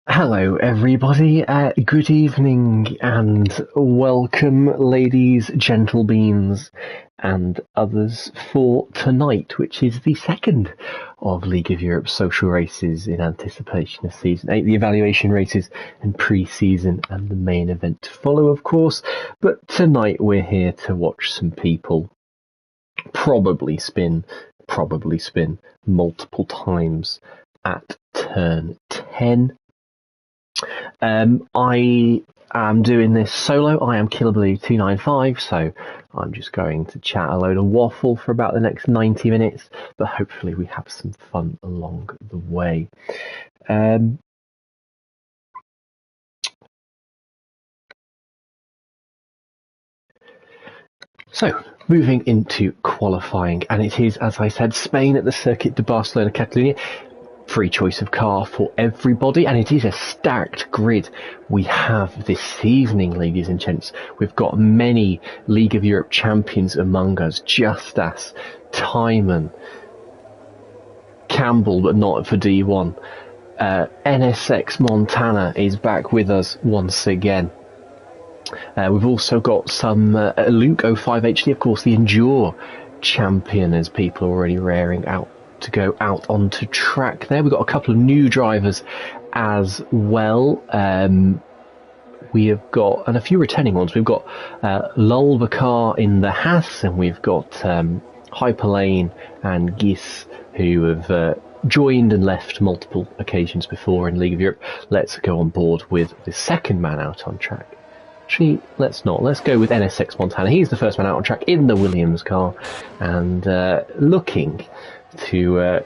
Hello, everybody. Good evening and welcome, ladies, gentle beans, and others, for tonight, which is the second of League of Europe social races in anticipation of Season 8, the evaluation races and pre-season and the main event to follow, of course. But tonight we're here to watch some people probably spin multiple times at turn 10. I am doing this solo. I am KillerBlue295, so I'm just going to chat a load of waffle for about the next 90 minutes, but hopefully we have some fun along the way. So, moving into qualifying, and it is, as I said, Spain at the Circuit de Barcelona Catalunya. Free choice of car for everybody, and it is a stacked grid we have this evening, ladies and gents. We've got many League of Europe champions among us: Justas, Timon, Campbell, but not for D1. NSX Montana is back with us once again. We've also got some Luke 05 HD, of course, the Endure champion, as people are already raring out to go out onto track there. We've got a couple of new drivers as well. We have got, and a few returning ones. We've got Lulvacar in the Haas, and we've got Hyperlane and Gis, who have joined and left multiple occasions before in League of Europe. Let's go on board with the second man out on track. Actually, let's not. Let's go with NSX Montana. He's the first man out on track in the Williams car, and looking to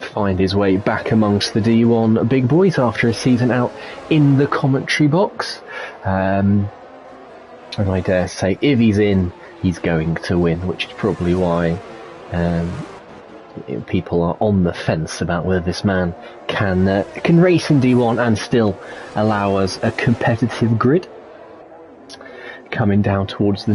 find his way back amongst the D1 big boys after a season out in the commentary box. And I dare say, if he's in, he's going to win, which is probably why people are on the fence about whether this man can race in D1 and still allow us a competitive grid. Coming down towards the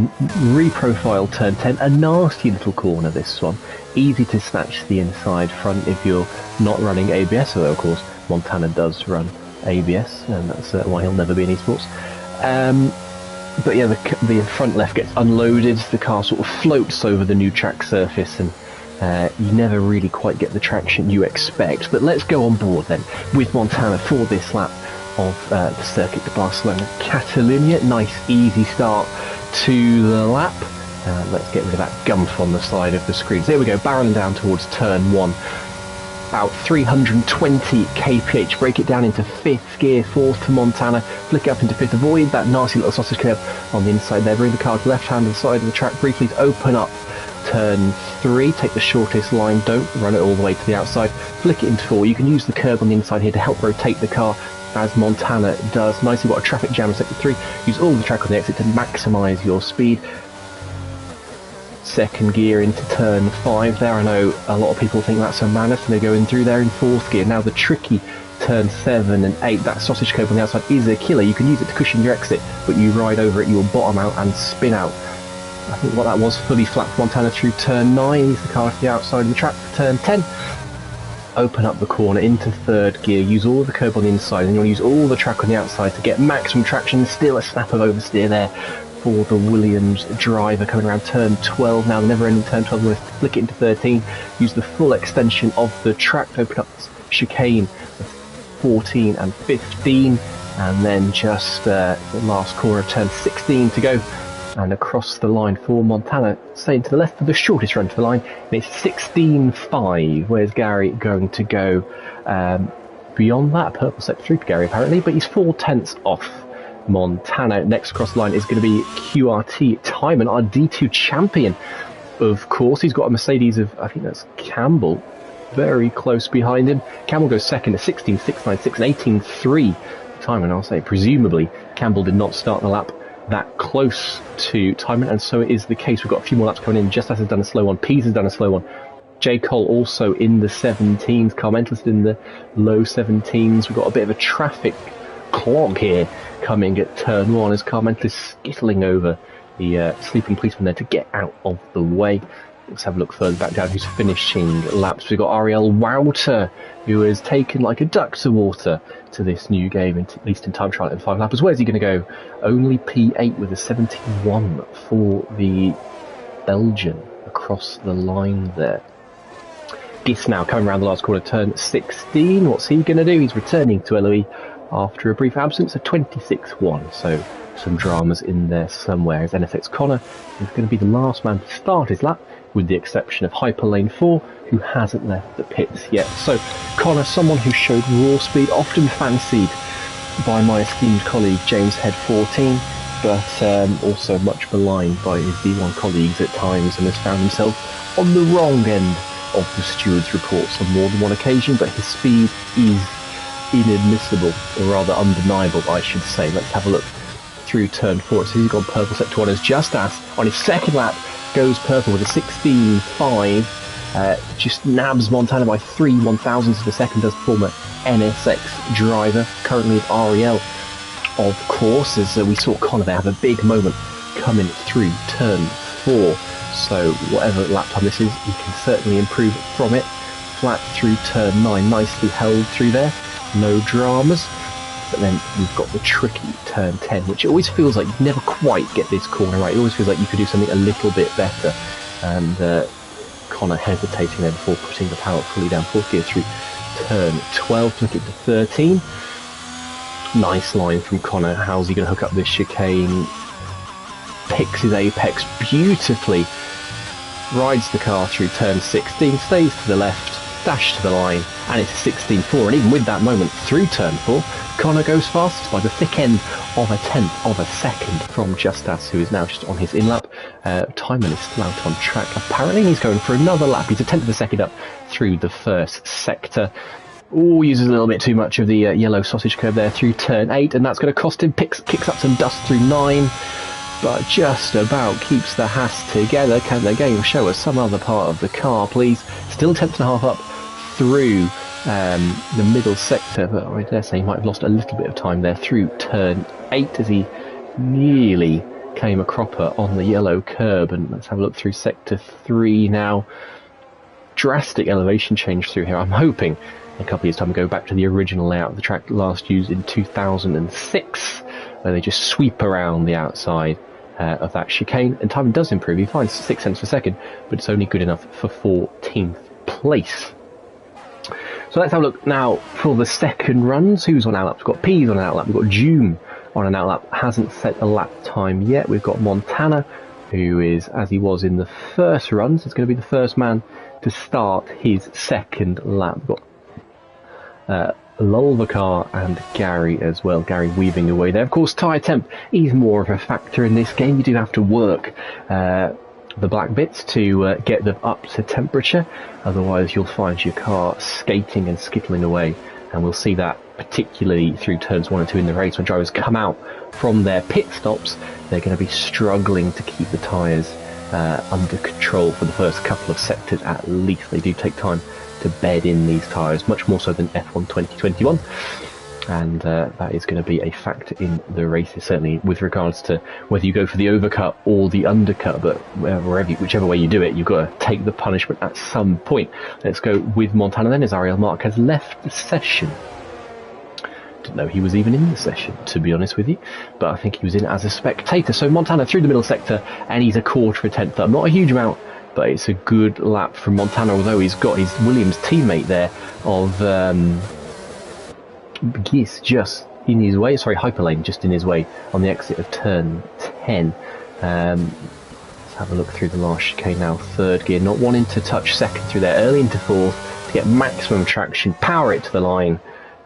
reprofile turn 10, a nasty little corner this one, easy to snatch the inside front if you're not running ABS, although of course Montana does run ABS, and that's why he'll never be in esports. But yeah, the front left gets unloaded, the car sort of floats over the new track surface, and you never really quite get the traction you expect. But let's go on board then with Montana for this lap of the Circuit de Barcelona Catalunya. Nice easy start to the lap. Let's get rid of that gumph on the side of the screen. So there we go, barreling down towards turn 1. About 320 kph. Break it down into 5th gear, 4th to Montana. Flick it up into 5th. Avoid that nasty little sausage curve on the inside there. Bring the car to the left-hand side of the track briefly to open up turn 3. Take the shortest line. Don't run it all the way to the outside. Flick it into 4. You can use the curb on the inside here to help rotate the car, as Montana does. Nicely got a traffic jam in sector 3. Use all the track on the exit to maximise your speed. Second gear into turn 5 there. I know a lot of people think that's a madness, and they're going through there in 4th gear. Now the tricky turn 7 and 8, that sausage curve on the outside is a killer. You can use it to cushion your exit, but you ride over it, you'll bottom out and spin out. I think what that was, fully flat for Montana through turn 9. Use the car to the outside of the track for turn 10. Open up the corner into 3rd gear, use all the curb on the inside, and you'll use all the track on the outside to get maximum traction. Still a snap of oversteer there for the Williams driver coming around turn 12 now, the never-ending turn 12. We're going to flick it into 13, use the full extension of the track to open up this chicane of 14 and 15, and then just the last corner of turn 16 to go. And across the line for Montana, staying to the left of the shortest run to the line, and it's 16.5. Where's Gary going to go beyond that? Purple sector 3 for Gary apparently, but he's 4/10 off Montana. Next across the line is going to be QRT Timon, our D2 champion, of course. He's got a Mercedes of, I think that's Campbell, very close behind him. Campbell goes second at 16.696 and 18.3. Timon, I'll say, presumably Campbell did not start the lap that close to Timon, and so it is the case. We've got a few more laps coming in. Justas has done a slow one, Pease has done a slow one, J. Cole also in the 17s, Carmentalist in the low 17s. We've got a bit of a traffic clog here coming at turn 1 as Carmentalist skittling over the sleeping policeman there to get out of the way. Let's have a look further back down who's finishing laps. We've got Ariel Wouter, who has taken like a duck to water to this new game, at least in time trial and 5 lappers. Where's he going to go? Only P8 with a 71 for the Belgian across the line there. Gis now coming around the last corner, turn 16. What's he going to do? He's returning to Eloy after a brief absence, a 26-1. So some dramas in there somewhere. As NSX Connor is going to be the last man to start his lap, with the exception of Hyperlane 4, who hasn't left the pits yet. So Connor, someone who showed raw speed, often fancied by my esteemed colleague James Head 14, but also much maligned by his D1 colleagues at times, and has found himself on the wrong end of the stewards' reports on more than one occasion. But his speed is inadmissible, or rather undeniable, I should say. Let's have a look through turn 4. So he's gone purple sector 1 as Justas on his second lap goes purple with a 16.5, just nabs Montana by 3 1,000ths of a second, does former NSX driver, currently with Ariel, of course, as we saw Connor there have a big moment coming through turn 4. So whatever lap time this is, he can certainly improve from it. Flat through turn 9, nicely held through there, no dramas. But then we've got the tricky turn 10, which it always feels like you never quite get this corner right. It always feels like you could do something a little bit better. And Connor hesitating there before putting the power fully down fourth gear through turn 12, looking to 13. Nice line from Connor. How's he going to hook up this chicane? Picks his apex beautifully. Rides the car through turn 16, stays to the left, dash to the line, and it's a 16.4. And even with that moment through turn 4, Connor goes fastest by the thick end of a tenth of a second from Justas, who is now just on his in-lap. Timon is still out on track. Apparently he's going for another lap. He's a tenth of a second up through the first sector. Oh, uses a little bit too much of the yellow sausage curve there through turn 8, and that's going to cost him. Kicks up some dust through 9, but just about keeps the Haas together. Can the game show us some other part of the car, please? Still 10.5 up through the middle sector, but I dare say he might have lost a little bit of time there through turn 8 as he nearly came a cropper on the yellow curb. And let's have a look through sector 3 now. Drastic elevation change through here. I'm hoping in a couple of years' time we go back to the original layout of the track last used in 2006, where they just sweep around the outside of that chicane, and time does improve. He finds 6 cents per second, but it's only good enough for 14th place. So let's have a look now for the second runs. Who's on outlap? We've got Peas on an outlap. We've got Joom on an outlap. Hasn't set a lap time yet. We've got Montana, who is, as he was in the first runs, is going to be the first man to start his second lap. We've got Lolvacar and Gary as well. Gary weaving away there. Of course, tyre temp is more of a factor in this game. You do have to work the black bits to get them up to temperature, otherwise you'll find your car skating and skittling away, and we'll see that particularly through turns 1 and 2 in the race. When drivers come out from their pit stops, they're going to be struggling to keep the tyres under control for the first couple of sectors at least. They do take time to bed in these tyres, much more so than F1 2021. And that is going to be a factor in the races, certainly with regards to whether you go for the overcut or the undercut. But whichever way you do it, you've got to take the punishment at some point. Let's go with Montana then, as Ariel Marquez left the session. Didn't know he was even in the session, to be honest with you, but I think he was in as a spectator. So Montana through the middle sector, and he's a quarter of a tenth up. Not a huge amount, but it's a good lap from Montana, although he's got his Williams teammate there of Gis just in his way, Hyperlane just in his way on the exit of turn 10. Let's have a look through the last chicane now, third gear, not wanting to touch second through there, early into fourth to get maximum traction, power it to the line.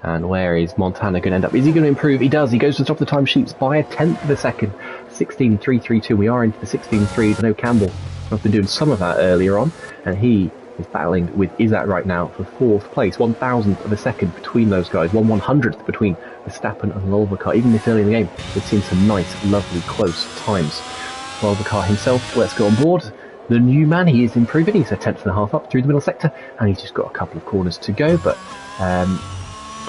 And where is Montana going to end up? Is he going to improve? He does. He goes to the top of the timesheets by a tenth of a second. 16.332. We are into the 16.3s. I know Campbell has been doing some of that earlier on, and he is battling with Izat right now for fourth place. 1,000th of a second between those guys. 1/100th between Verstappen and Lolvacar. Even this early in the game, we've seen some nice, lovely, close times. Lolvacar himself, let's go on board. The new man, he is improving. He's a tenth and a half up through the middle sector, and he's just got a couple of corners to go, but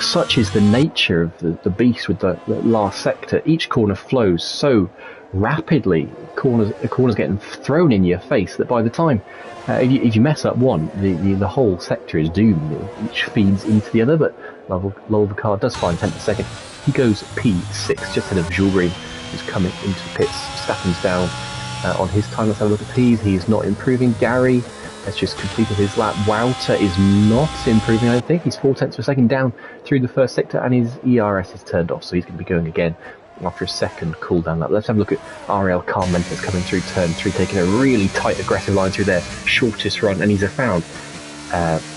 such is the nature of the beast with the last sector. Each corner flows so rapidly, corners getting thrown in your face, that by the time if you mess up one, the whole sector is doomed. Each feeds into the other, but Lolvacar does find 10th per second. He goes P6, just ahead of Julgreen, who's coming into pits. Stappen's down on his time. Let's have a look at P's. He's not improving. Gary has just completed his lap. Wouter is not improving, I don't think. He's 4/10 per second down through the first sector, and his ERS is turned off, so he's going to be going again after a second cooldown lap. Let's have a look at Ariel Carmentis coming through turn 3, taking a really tight, aggressive line through their shortest run, and he's found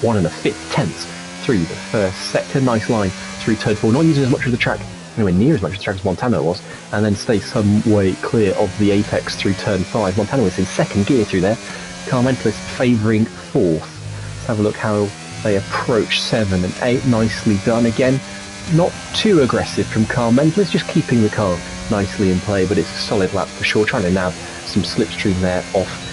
1 1/5 through the first sector. Nice line through turn 4, not using as much of the track, anywhere near as much of the track as Montana was, and then stays some way clear of the apex through turn 5. Montana was in second gear through there. Carmentis favouring 4th. Let's have a look how they approach 7 and 8. Nicely done again. Not too aggressive from Carmentis, just keeping the car nicely in play, but it's a solid lap for sure. Trying to nab some slipstream there off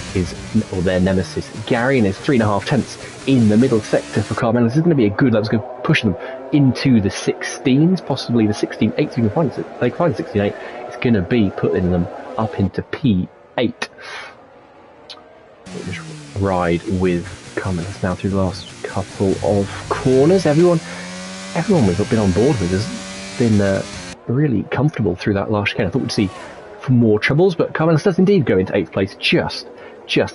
their nemesis Gary, and his 3.5 in the middle sector for Carmentis. This is going to be a good lap. It's going to push them into the 16s, possibly the 16-8. They can find 16-8. It's going to be putting them up into P8. Just ride with Carmentis now through the last couple of corners. Everyone we've been on board with has been really comfortable through that last chicane. I thought we'd see more troubles, but Carmentis does indeed go into 8th place, just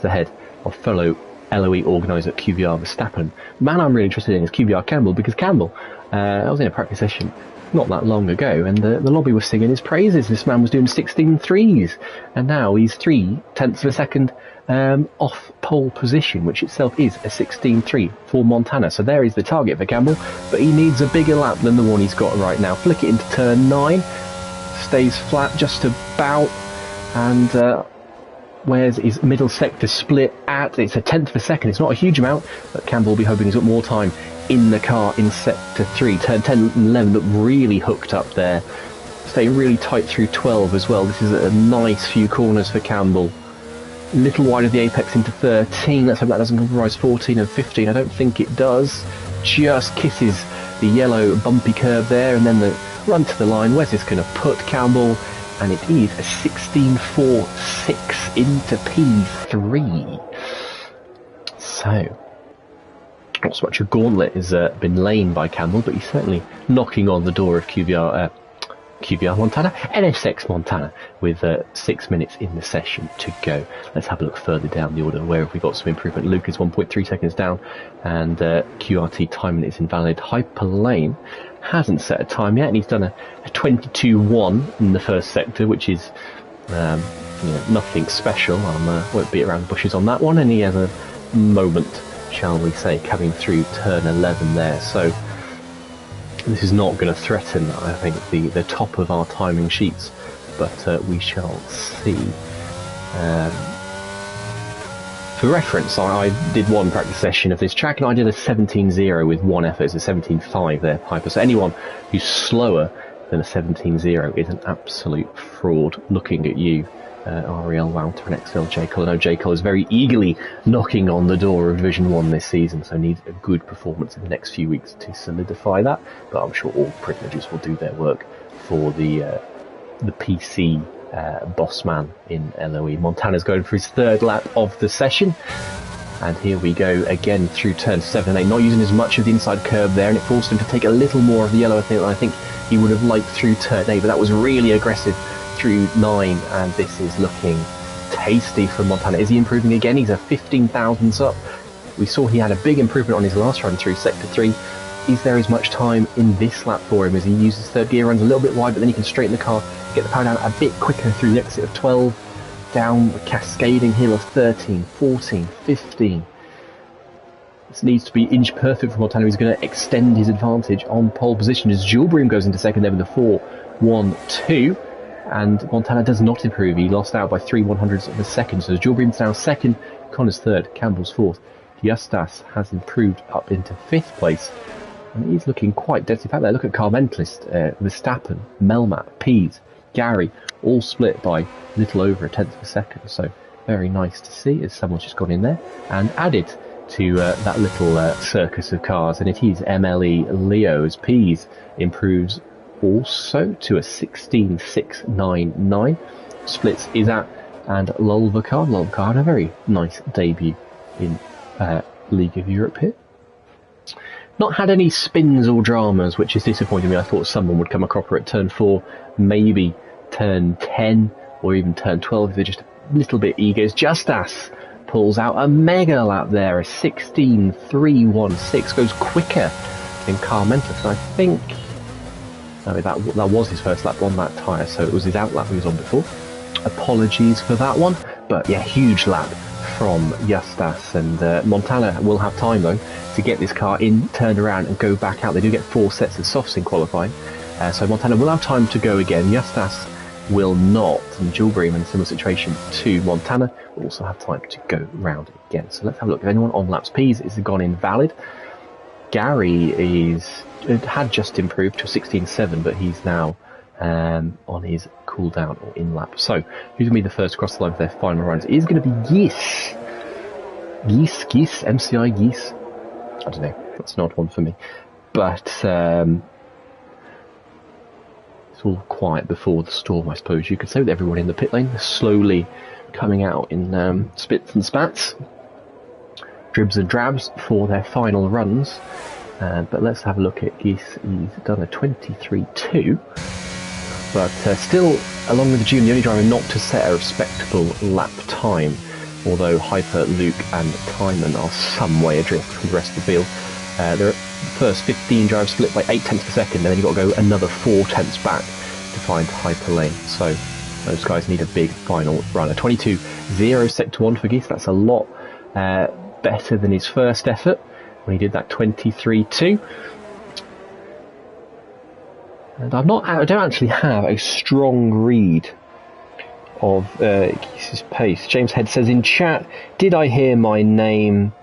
ahead of fellow LOE organiser QVR Verstappen. The man I'm really interested in is QVR Campbell, because Campbell, I was in a practice session not that long ago, and the lobby was singing his praises. This man was doing 16.3s, and now he's 3/10 of a second off pole position, which itself is a 16.3 for Montana. So there is the target for Campbell, but he needs a bigger lap than the one he's got right now. Flick it into turn 9, stays flat just about, and where's his middle sector split at? It's a 10th of a second. It's not a huge amount, but Campbell will be hoping he's got more time in the car in sector 3. Turn 10 and 11 look really hooked up there. Staying really tight through 12 as well. This is a nice few corners for Campbell. A little wide of the apex into 13. Let's hope that doesn't compromise 14 and 15. I don't think it does. Just kisses the yellow bumpy curb there, and then the run to the line. Where's this going to put Campbell? And it is a 16.46 into P3. So, not so much a gauntlet has been laid by Campbell, but he's certainly knocking on the door of QVR Montana, NSX Montana, with 6 minutes in the session to go. Let's have a look further down the order. Where have we got some improvement? Luke is 1.3 seconds down, and QRT timing is invalid. Hyperlane hasn't set a time yet, and he's done a 22.1 in the first sector, which is nothing special. I won't beat around the bushes on that one, and he has a moment, shall we say, coming through turn 11 there. So this is not going to threaten, I think, the top of our timing sheets, but we shall see. For reference, I did one practice session of this track, and I did a 17.0 with one effort. It's a 17.5 there, Piper. So anyone who's slower than a 17.0 is an absolute fraud. Looking at you, Ariel Wouter and XL J. Cole. I know J. Cole is very eagerly knocking on the door of Division 1 this season, so needs a good performance in the next few weeks to solidify that. But I'm sure all privileges will do their work for the PC boss man in LOE. Montana's going for his 3rd lap of the session, and here we go again through turn 7 and 8, not using as much of the inside curb there, and it forced him to take a little more of the yellow than I think he would have liked through turn 8, but that was really aggressive through 9, and this is looking tasty from Montana. Is he improving again? He's a 15 thousandths up. We saw he had a big improvement on his last run through sector 3. Is there as much time in this lap for him as he uses 3rd gear, runs a little bit wide, but then he can straighten the car, get the power down a bit quicker through the exit of 12, down the cascading hill of 13, 14, 15. This needs to be inch perfect for Montana. He's going to extend his advantage on pole position as Julbream goes into second there with a 4-1-2. And Montana does not improve. He lost out by 3/100ths of a second. So Julbream's now second, Connor's 3rd, Campbell's 4th. Justas has improved up into 5th place. And he's looking quite dead. In fact, there, look at Carmentis, Verstappen, Melmat, Pease, Gary, all split by a little over 1/10 of a second. So very nice to see as someone's just gone in there and added to that little circus of cars, and it is MLE Leo's. Pease improves also to a 16.699. Splits Izat and Lulvacar. Lulvacar had a very nice debut in League of Europe here. Not had any spins or dramas, which is disappointing me. I thought someone would come a cropper at turn 4, maybe turn 10 or even turn 12 if they're just a little bit eagers. Justas pulls out a mega lap there, a 16.316, goes quicker than Carmentus. I think that was his first lap on that tyre, so it was his out lap he was on before. Apologies for that one, but yeah, huge lap from Justas, and Montana will have time though to get this car in, turned around and go back out. They do get 4 sets of softs in qualifying, so Montana will have time to go again. Justas will not, and Jules Bream in a similar situation to Montana will also have time to go round again. So let's have a look. If anyone on laps, Pease is gone invalid. Gary had just improved to 16.7, but he's now on his cooldown or in lap. So who's going to be the first across the line for their final runs? It is going to be Geese, MCI Geese. I don't know, that's an odd one for me. But it's all quiet before the storm, I suppose you could say, with everyone in the pit lane slowly coming out in spits and spats, dribs and drabs for their final runs. But let's have a look at Geese. He's done a 23.2, but still, along with the June, the only driver not to set a respectable lap time, although Hyper, Luke and Timon are some way adrift from the rest of the field. The first 15 drivers split by 8 tenths per second, and then you've got to go another 4 tenths back to find Hyper Lane. So those guys need a big final run. A 22.0 sector 1 for Geese. That's a lot better than his first effort when he did that 23.2. And I don't actually have a strong read of Geese's pace. James Head says in chat, did I hear my name?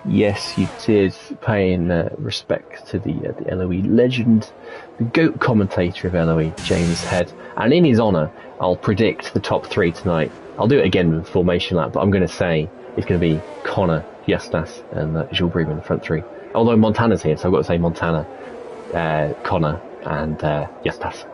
Yes, you did, paying respect to the LOE legend, the GOAT commentator of LOE, James Head. And in his honour, I'll predict the top 3 tonight. I'll do it again with the formation lap, but I'm going to say it's going to be Connor, Justas and Jules Bream in the front 3. Although Montana's here, so I've got to say Montana, Connor and Justas.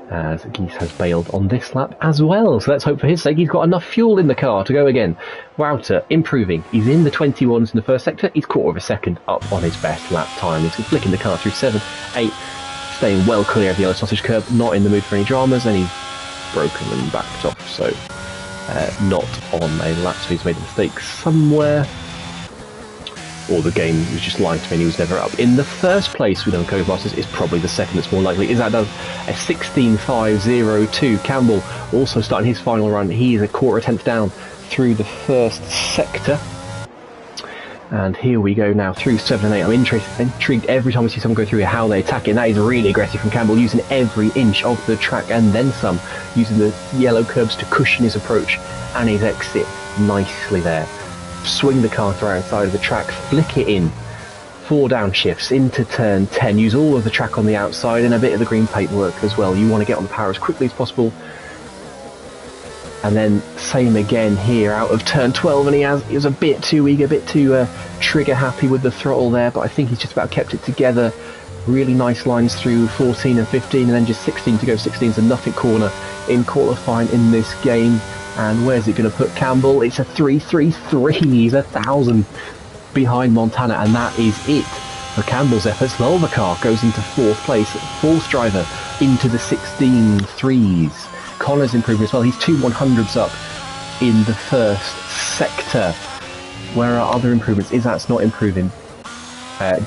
As Geese has bailed on this lap as well, so let's hope for his sake he's got enough fuel in the car to go again. Wouter improving, he's in the 21s in the first sector, he's quarter of a second up on his best lap time. He's flicking the car through 7, 8, staying well clear of the yellow sausage curb, not in the mood for any dramas, and he's broken and backed off, so not on a lap, so he's made a mistake somewhere. Or the game was just lying to me and he was never up in the first place with Cove Masters. Is probably the second that's more likely. Is that does a 16.502. Campbell also starting his final run. He is a quarter tenth down through the first sector. And here we go now through 7 and 8. I'm intrigued every time I see someone go through how they attack it. And that is really aggressive from Campbell, using every inch of the track and then some, using the yellow curbs to cushion his approach and his exit nicely there. Swing the car to the outside of the track, flick it in, 4 downshifts into turn 10, use all of the track on the outside and a bit of the green paintwork as well. You want to get on the power as quickly as possible. And then same again here out of turn 12, and he was a bit too eager, a bit too trigger happy with the throttle there, but I think he's just about kept it together. Really nice lines through 14 and 15, and then just 16 to go. 16's a nothing corner in qualifying in this game. And where's it going to put Campbell? It's a 3.33. He's 1,000 behind Montana, and that is it for Campbell's efforts. Lulvacar goes into 4th place, 4th driver into the 16.3s. Connor's improving as well. He's 2 100s up in the first sector. Where are other improvements? Izat's not improving.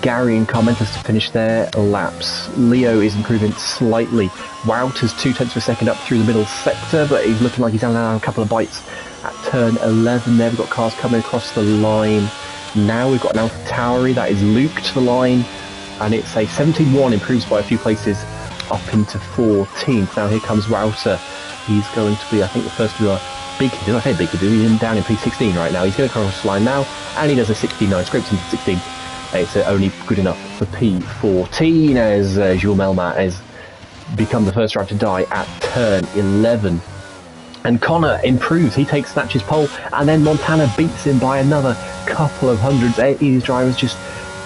Gary and Carmentus to finish their laps. Leo is improving slightly. Wouter's 2 tenths per second up through the middle sector, but he's looking like he's having a couple of bites at turn 11 there. We've got cars coming across the line. Now we've got an AlphaTauri that is Luke to the line, and it's a 17.1, improves by a few places up into 14th. Now here comes Wouter. He's going to be, I think, the first to do a big hit. Did I say big hit? He's down in P16 right now. He's going to cross the line now, and he does a 69, scrapes into 16. It's only good enough for P14 as Jules Melmat has become the first driver to die at turn 11. And Connor improves, he takes Snatch's pole, and then Montana beats him by another couple of hundreds. These drivers just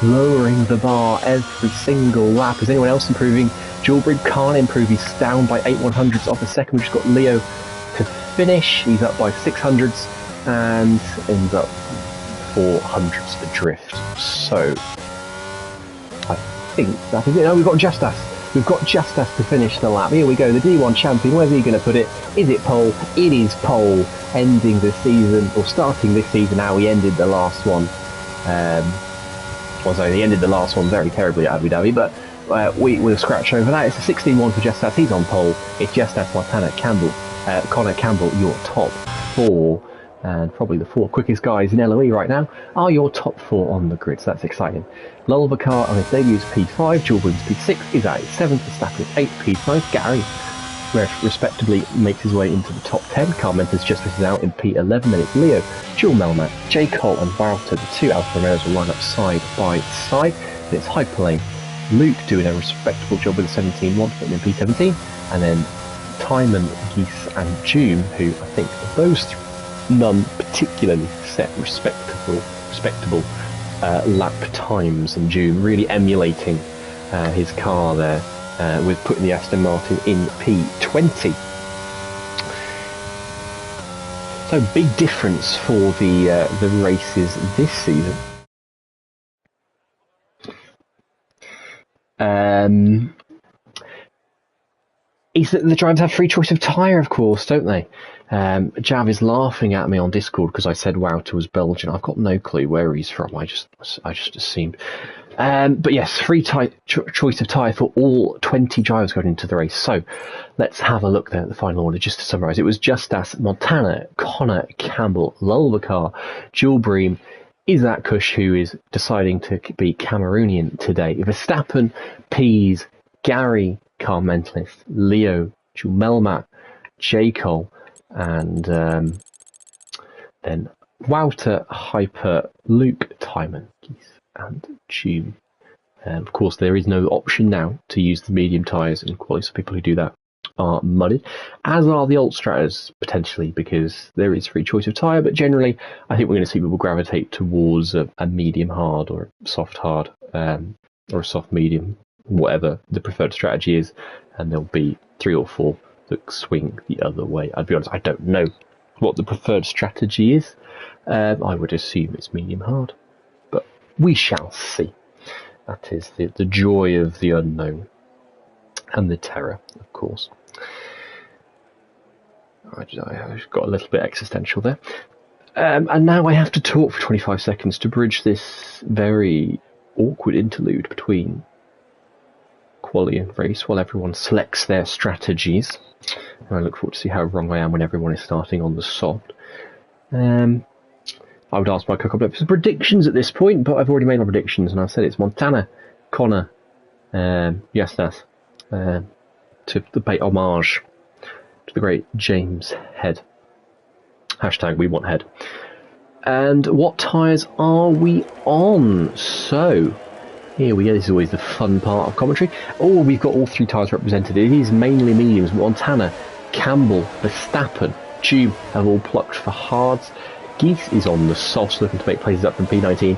lowering the bar every single lap. Is anyone else improving? Jewelbreed can't improve, he's down by 8/100ths off the second. We've just got Leo to finish, he's up by 600ths and ends up 400ths adrift. So, I think that is it. No, we've got Justas. We've got Justas to finish the lap. Here we go, the D1 champion. Where's he going to put it? Is it pole? It is pole. Ending the season, or starting this season, how he ended the last one. He ended the last one very terribly at Abu Dhabi, but we'll scratch over that. It's a 16-1 for Justas. He's on pole. It's Justas, Montana, Campbell, Connor Campbell, your top 4. And probably the 4 quickest guys in LOE right now are your top 4 on the grid, so that's exciting. Lulvacar on his debut is P5, Jewelbreed's P6 is at 7th, Verstappen 8th, P5, Gary respectively makes his way into the top 10, Carl Mentis just misses out in P11, then it's Leo, Jules Melmac, J. Cole and Wouter, the 2 Alfa Romeos will line up side by side, then it's Hyperlane, Luke doing a respectable job with the 17-1, putting in P17, and then Timon, Geese and June, who I think of those 3, none particularly set respectable lap times, and June really emulating his car there with putting the Aston Martin in P20. So big difference for the races this season. Is that the drivers have free choice of tyre, of course, don't they? Jav is laughing at me on Discord because I said Wouter was Belgian. I've got no clue where he's from. I just assumed. But yes, free choice of tyre for all 20 drivers going into the race. So let's have a look there at the final order just to summarise. It was Justas, Montana, Connor, Campbell, Lulvacar, Jewelbreed, Isaac Kush, who is deciding to be Cameroonian today, Verstappen, Pease, Gary, Carl Mentalist, Leo, Jules Melmac, J. Cole, and then Wouter, Hyper, Luke, Timon, Geese, and June. Of course, there is no option now to use the medium tyres in quali, so people who do that are mudded, as are the Ultrators, potentially, because there is free choice of tyre, but generally, I think we're going to see people gravitate towards a medium hard, or a soft hard, or a soft medium, whatever the preferred strategy is, and there'll be 3 or 4 that swing the other way. I'd be honest, I don't know what the preferred strategy is. I would assume it's medium hard, but we shall see. That is the joy of the unknown, and the terror, of course. I got a little bit existential there. And now I have to talk for 25 seconds to bridge this very awkward interlude between quali and race while everyone selects their strategies. And I look forward to see how wrong I am when everyone is starting on the soft. I would ask my couple of predictions at this point, but I've already made my predictions, and I've said it's Montana, Connor, Justas, to pay homage to the great James Head. Hashtag we want Head. And what tyres are we on? So, here we go. This is always the fun part of commentary. Oh, we've got all 3 tyres represented. It is mainly mediums. Montana, Campbell, Verstappen, Tube have all plucked for hards. Geese is on the softs, looking to make places up from P19.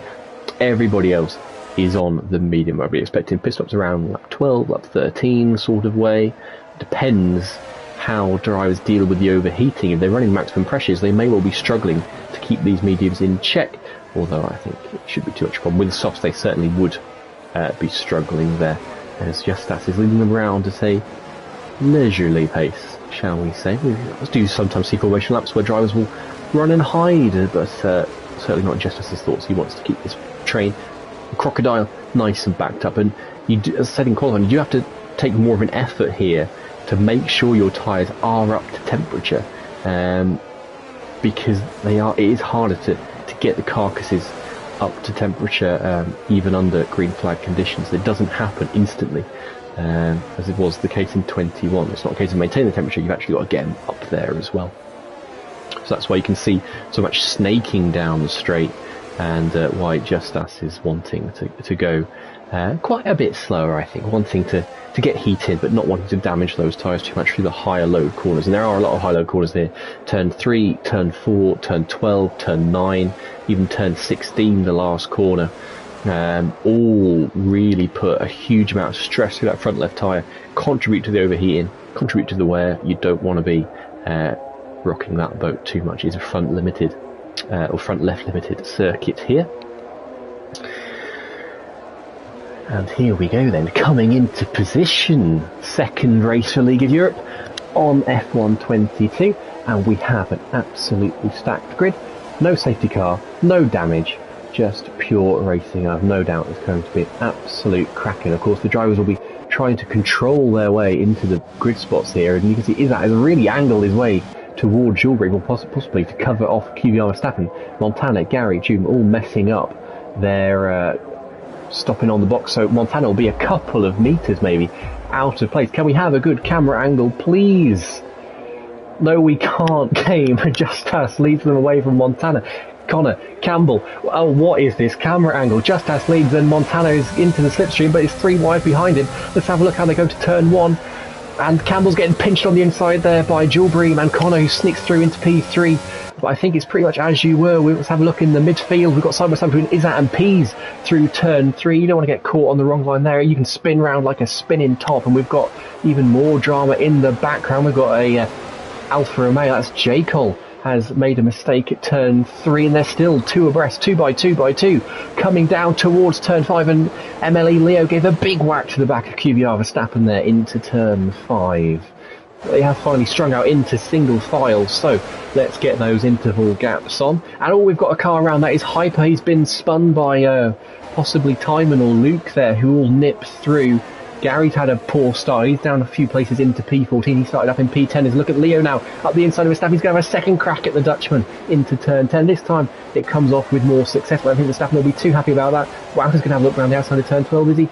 Everybody else is on the medium. I'll be expecting pit stops around lap 12, lap 13 sort of way. Depends how drivers deal with the overheating. If they're running maximum pressures, they may well be struggling to keep these mediums in check, although I think it should be too much problem. With the softs, they certainly would be struggling there, as Justas is leading them around at a leisurely pace, shall we say. We do sometimes see formation laps where drivers will run and hide, but certainly not Justas's thoughts. He wants to keep this train, crocodile, nice and backed up. And you do, as I said in qualifying, you do have to take more of an effort here to make sure your tyres are up to temperature, because it is harder to get the carcasses up to temperature even under green flag conditions. It doesn't happen instantly, as it was the case in 21. It's not a case of maintaining the temperature, you've actually got to get them up there as well. So that's why you can see so much snaking down the straight, and why Justas is wanting to go Quite a bit slower, I think, wanting to get heated, but not wanting to damage those tyres too much through the higher load corners. And there are a lot of high load corners here. Turn 3, turn 4, turn 12, turn 9, even turn 16, the last corner. All really put a huge amount of stress through that front left tyre, contribute to the overheating, contribute to the wear. You don't want to be rocking that boat too much. It's a front limited or front left limited circuit here. And here we go then, coming into position, second race for League of Europe on F122, and we have an absolutely stacked grid. No safety car, no damage, just pure racing. I have no doubt it's going to be an absolute cracking. Of course, the drivers will be trying to control their way into the grid spots here, and you can see Izzat has really angled his way towards Julbrink, or possibly to cover off Kvyat Verstappen. Montana, Gary, June, all messing up their stopping on the box, so Montana will be a couple of meters maybe out of place. Can we have a good camera angle, please? No, we can't. Game Justas leads them away from Montana. Connor, Campbell, oh, what is this camera angle? Justas leads and Montana is into the slipstream, but it's 3 wide behind him. Let's have a look how they go to turn 1. And Campbell's getting pinched on the inside there by Julbrink, and Connor, who sneaks through into P3. But I think it's pretty much as you were. Let's have a look in the midfield. We've got side by side between Izzat and Pease through turn 3. You don't want to get caught on the wrong line there. You can spin round like a spinning top, and we've got even more drama in the background. We've got a Alfa Romeo. That's J. Cole has made a mistake at turn 3, and they're still 2 abreast, 2 by 2 by 2, coming down towards turn 5, and MLE Leo gave a big whack to the back of Kvyat Verstappen there into turn 5. They have finally strung out into single file, so let's get those interval gaps on. And we've got a car around that is Hyper. He's been spun by possibly Timon or Luke there, who will nip through. Gary's had a poor start. He's down a few places into P14. He started up in P10. Look at Leo now up the inside of Verstappen. He's going to have a second crack at the Dutchman into turn 10. This time it comes off with more success, but I think Verstappen will be too happy about that. Wouters going to have a look around the outside of turn 12, is he?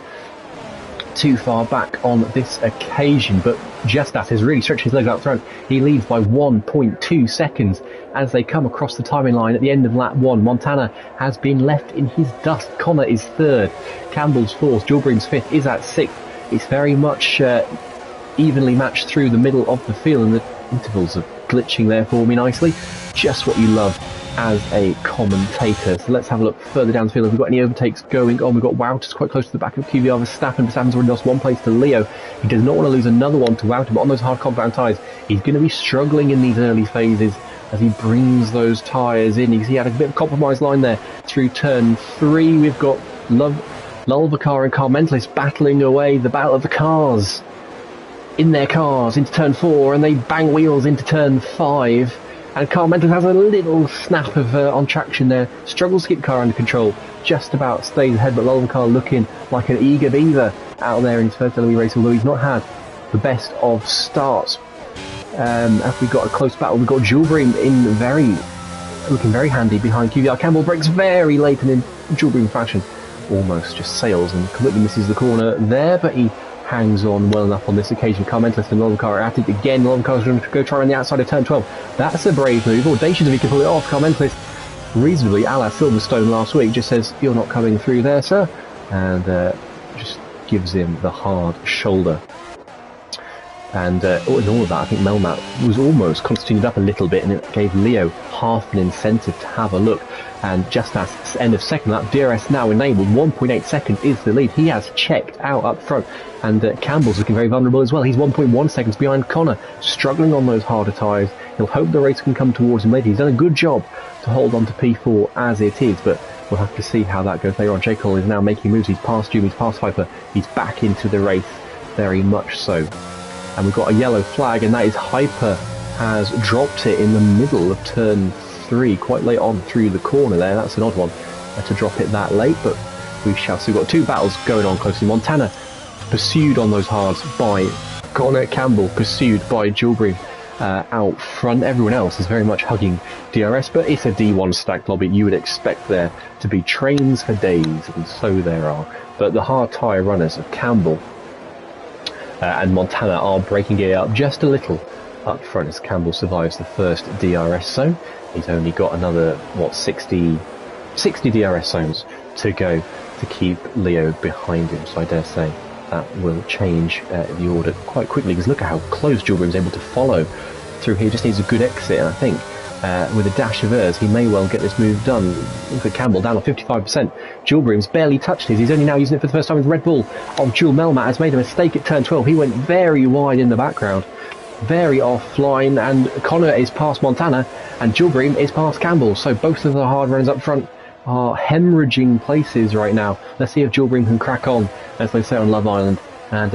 Too far back on this occasion, but Justas has really stretched his legs out front. He leads by 1.2 seconds as they come across the timing line at the end of lap 1. Montana has been left in his dust. Connor is 3rd, Campbell's 4th, Julbrink's 5th, is at 6th. It's very much evenly matched through the middle of the field, and the intervals are glitching there for me nicely. Just what you love as a commentator. So let's have a look further down the field. Have we got any overtakes going on? We've got Wouters quite close to the back of Kvyat Verstappen. Verstappen's already lost 1 place to Leo. He does not want to lose another one to Wouters, but on those hard compound tyres, he's going to be struggling in these early phases as he brings those tyres in. He had a bit of a compromise line there through turn 3. We've got Lulvacar and Car Mentalist battling away, the battle of the cars in their cars into turn 4, and they bang wheels into turn 5. And Car Mentalist has a little snap of on traction there, struggles to get the car under control, just about stays ahead, but Lulvacar looking like an eager beaver out there in his first LME race, although he's not had the best of starts. As we've got a close battle, we've got Julbrink looking very handy behind Kvyat. Campbell brakes very late, and in Julbrink fashion almost just sails and completely misses the corner there, but he hangs on well enough on this occasion. Car Mentalist and Lulvacar at it again. Lulvacar's going to go try on the outside of turn 12. That's a brave move. Audacious if he can pull it off. Car Mentalist, reasonably a la Silverstone last week, just says, "You're not coming through there, sir," and just gives him the hard shoulder. And in all of that, I think Melmat was almost constituted up a little bit, and it gave Leo half an incentive to have a look. And Justas end of second lap, DRS now enabled, 1.8 seconds is the lead. He has checked out up front, and Campbell's looking very vulnerable as well. He's 1.1 seconds behind Connor, struggling on those harder tyres. He'll hope the race can come towards him later. He's done a good job to hold on to P4 as it is, but we'll have to see how that goes later on. J. Cole is now making moves. He's past June, he's past Hyper. He's back into the race, very much so. And we've got a yellow flag, and that is Hyper has dropped it in the middle of turn 3, quite late on through the corner there. That's an odd one to drop it that late, but we shall see. We've got 2 battles going on closely. Montana pursued on those hards by Connor, Campbell pursued by Julbrink out front. Everyone else is very much hugging DRS, but it's a D1 stacked lobby. You would expect there to be trains for days, and so there are. But the hard tyre runners of Campbell and Montana are breaking it up just a little up front as Campbell survives the first DRS zone. He's only got another, 60 DRS zones to go to keep Leo behind him. So I dare say that will change the order quite quickly, because look at how close Julbrim's able to follow through here. Just needs a good exit, and I think with a dash of hers, he may well get this move done. Look at Campbell down on 55%. Julbrim's barely touched his. He's only now using it for the first time with Red Bull. Jules Melmat has made a mistake at turn 12. He went very wide in the background, very offline, and Connor is past Montana, and Julbrim is past Campbell. So both of the hard runners up front are hemorrhaging places right now. Let's see if Julbrim can crack on, as they say on Love Island, and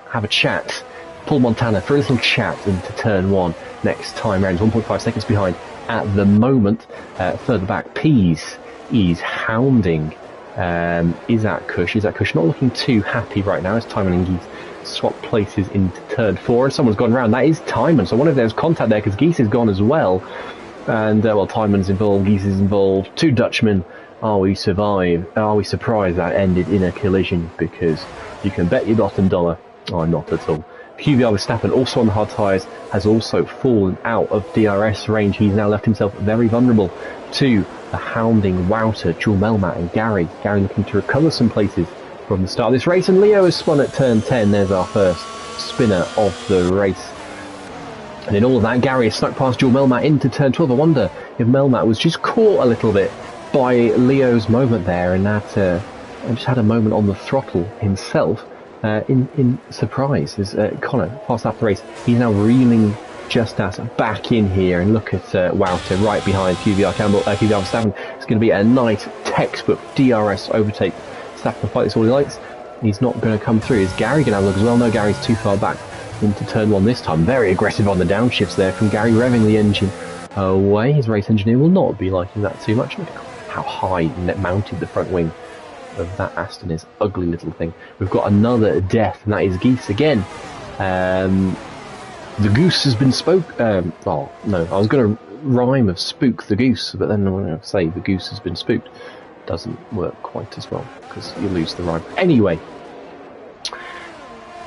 have a chat. Paul Montana for a little chat into turn 1 next time round. 1.5 seconds behind at the moment. Further back, Pease is hounding Isaac Kush. Isaac Kush not looking too happy right now as Timon and Geese swap places into turn 4, and someone's gone round. That is Timon, so one of there's contact there because Geese is gone as well. And well, Timon's involved, Geese is involved. 2 Dutchmen. Are we surprised that ended in a collision? Because you can bet your bottom dollar. Oh, not at all. QVR Verstappen, also on the hard tyres, has also fallen out of DRS range. He's now left himself very vulnerable to the hounding Wouter, Jules Melmat and Gary. Gary looking to recover some places from the start of this race, and Leo has spun at turn 10. There's our first spinner of the race. And in all of that, Gary has snuck past Jules Melmat into turn 12. I wonder if Melmat was just caught a little bit by Leo's moment there, and that just had a moment on the throttle himself. In surprise, as Connor passed after the race, he's now reeling Justas back in here, and look at Wouter right behind QVR Verstappen. It's going to be a nice textbook DRS overtake. Verstappen can fight this all he likes. He's not going to come through. Is Gary going to have a look as well? No, Gary's too far back into turn 1 this time. Very aggressive on the downshifts there from Gary, revving the engine away. His race engineer will not be liking that too much. Look at how high mounted the front wing of that Aston is. Ugly little thing. We've got another death, and that is Geese again. The goose has been oh no, I was going to rhyme of spook the goose, but then I'm going to say the goose has been spooked. Doesn't work quite as well because you lose the rhyme. Anyway,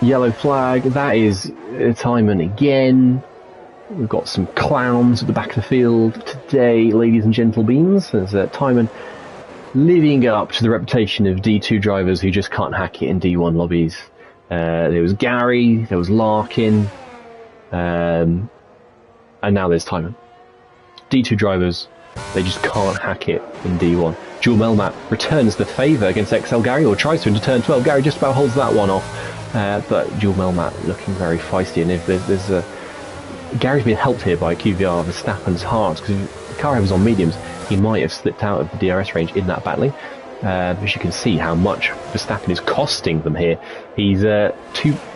yellow flag. That is Timon again. We've got some clowns at the back of the field today, ladies and gentlebeans. There's Timon living up to the reputation of D2 drivers who just can't hack it in D1 lobbies. There was Gary, there was Larkin, and now there's Timon. D2 drivers, they just can't hack it in D1. Jules Melmat returns the favour against XL Gary, or tries to into turn 12. Gary just about holds that one off, but Jules Melmat looking very feisty, and if there's a... Gary's been helped here by QVR Verstappen's hards, because if the car was on mediums, he might have slipped out of the DRS range in that battling. As you can see how much Verstappen is costing them here. He's Wouters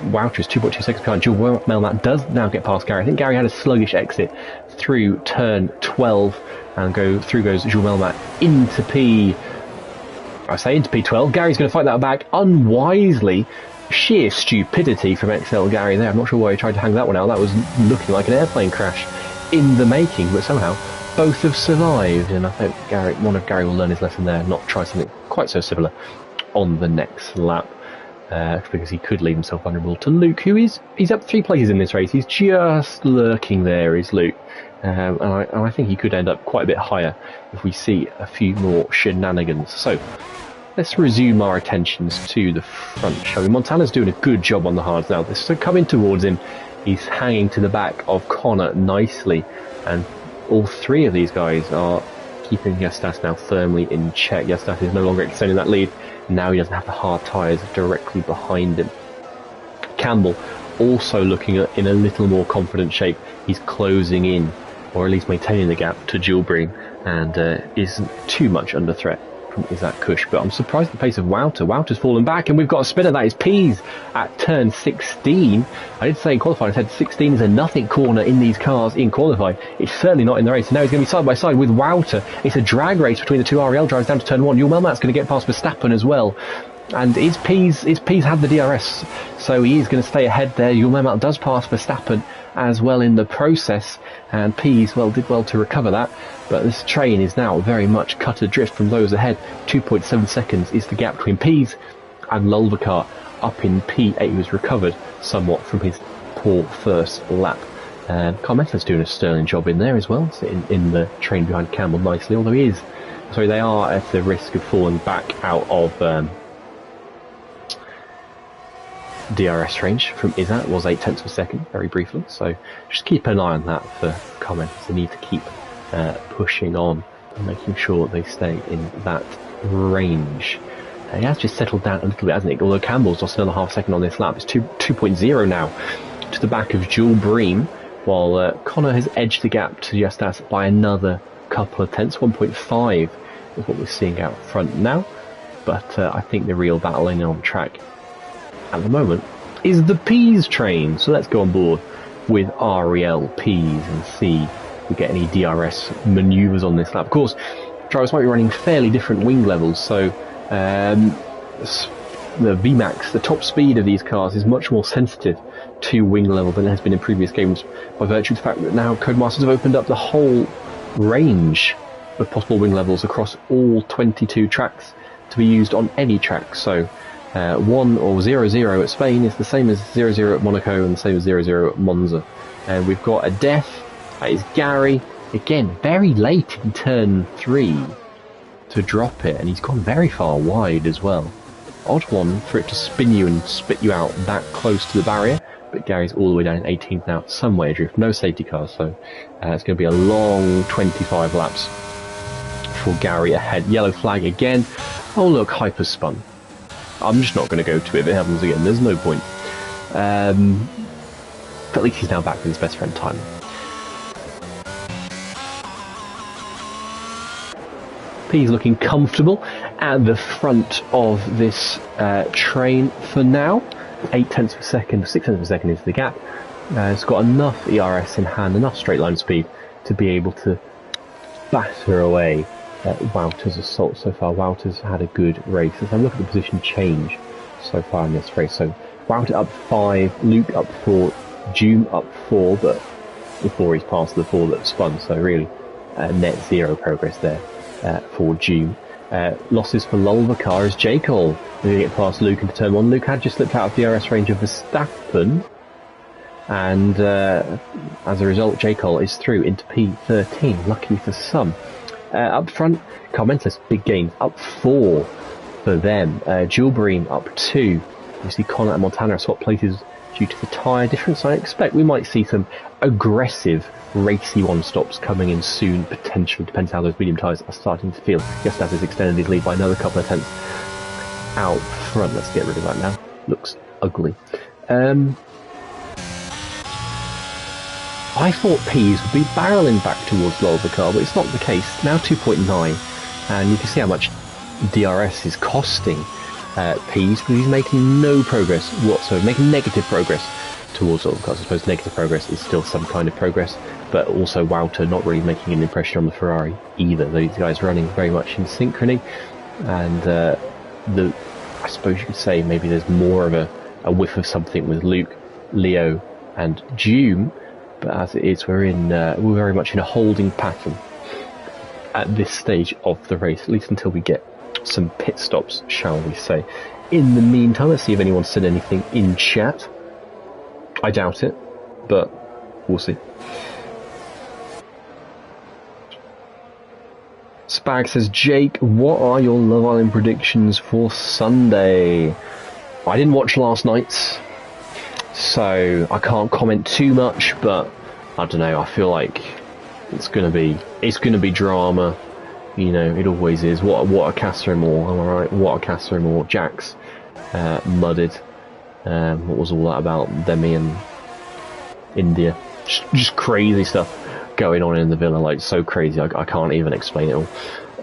2.2 seconds behind. Jules Melmat does now get past Gary. I think Gary had a sluggish exit through turn 12, and through goes Jules Melmat into into P12. Gary's going to fight that back unwisely. Sheer stupidity from XL Gary there. I'm not sure why he tried to hang that one out. That was looking like an airplane crash in the making, but somehow both have survived, and I think one of Gary will learn his lesson there, not try something quite so similar on the next lap, because he could leave himself vulnerable to Luke, who he's up 3 places in this race. He's just lurking there, is Luke, and I think he could end up quite a bit higher if we see a few more shenanigans. So let's resume our attentions to the front, shall we? Montana's doing a good job on the hards now. They're coming towards him. He's hanging to the back of Connor nicely, and all 3 of these guys are keeping Justas now firmly in check. Justas is no longer extending that lead. Now he doesn't have the hard tyres directly behind him. Campbell also looking in a little more confident shape. He's closing in, or at least maintaining the gap to Julbrim, and isn't too much under threat from Isaac Kush. But I'm surprised at the pace of Wouter. Wouter's fallen back, and we've got a spinner. That is Pease at turn 16. I did say in qualifying, I said 16 is a nothing corner in these cars in qualifying. It's certainly not in the race. And now he's going to be side by side with Wouter. It's a drag race between the 2 REL drivers down to turn 1. Jules Melmat's going to get past Verstappen as well. And is Pease had the DRS, so he is going to stay ahead there. Jules Melmat does pass Verstappen as well in the process, and Pease did well to recover that, but this train is now very much cut adrift from those ahead. 2.7 seconds is the gap between Pease and Lulvacar. Up in P8, he was recovered somewhat from his poor first lap. Carmeta's doing a sterling job in there as well, sitting in the train behind Campbell nicely, although he is sorry, they are at the risk of falling back out of DRS range from Izzat. Was 0.8 of a second, very briefly. So just keep an eye on that for comments. They need to keep pushing on and making sure they stay in that range. He has just settled down a little bit, hasn't he? Although Campbell's lost another half second on this lap. It's 2.0 now to the back of Jules Bream, while Connor has edged the gap to Justas by another couple of tenths. 1.5 is what we're seeing out front now. But I think the real battle in on track at the moment is the Pease train. So let's go on board with Ariel Pease and see if we get any DRS manoeuvres on this lap. Of course, drivers might be running fairly different wing levels, so the VMAX, the top speed of these cars, is much more sensitive to wing level than it has been in previous games, by virtue of the fact that now Codemasters have opened up the whole range of possible wing levels across all 22 tracks to be used on any track. So 1 or 0-0 at Spain is the same as 0-0 at Monaco and the same as 0-0 at Monza. And we've got a death, that is Gary, again very late in turn 3 to drop it, and he's gone very far wide as well. Odd one for it to spin you and spit you out that close to the barrier, but Gary's all the way down in 18th now, some way adrift, no safety cars, so it's going to be a long 25 laps for Gary ahead. Yellow flag again. Oh look, hyper spun. I'm just not going to go to it if it happens again, there's no point. But at least he's now back with his best friend time. He's looking comfortable at the front of this train for now. 0.8 of a second, 0.6 of a second is the gap. It's got enough ERS in hand, enough straight line speed to be able to batter away Wouters' assault so far. Wouters had a good race. Let's have a look at the position change so far in this race. So Wouter up 5, Luke up 4, Doom up 4, but before he's past the 4 that spun, so really net 0 progress there. For June. Losses for Lolvacar as J. Cole going to get past Luke into turn 1. Luke had just slipped out of DRS range of Verstappen, and as a result J. Cole is through into P13, lucky for some. Up front, Carmentis, big gain, up 4 for them. Jules Bream up 2. You see Connor and Montana swap places due to the tyre difference. I expect we might see some aggressive racy one-stops coming in soon, potentially, depends how those medium tyres are starting to feel. Just as he's extended his lead by another couple of tenths out front. Let's get rid of that now. Looks ugly. I thought Pease would be barrelling back towards Lolvacar, but it's not the case. Now 2.9, and you can see how much DRS is costing Pease, because he's making no progress whatsoever, making negative progress towards Lolvacar. I suppose negative progress is still some kind of progress, but also Wouter not really making an impression on the Ferrari either. These guys running very much in synchrony, and I suppose you could say maybe there's more of a whiff of something with Luke, Leo and Doom, but as it is, we're very much in a holding pattern at this stage of the race, at least until we get some pit stops, shall we say. In the meantime, let's see if anyone said anything in chat. I doubt it, but we'll see. Spag says, Jake, what are your Love Island predictions for Sunday? I didn't watch last night's, so I can't comment too much, but I don't know, I feel like it's gonna be drama. You know, it always is. What a Castro Moore, am I right? What a Castro Moore. Jax mudded. What was all that about? Demi and India. Just crazy stuff going on in the villa, like so crazy I can't even explain it all.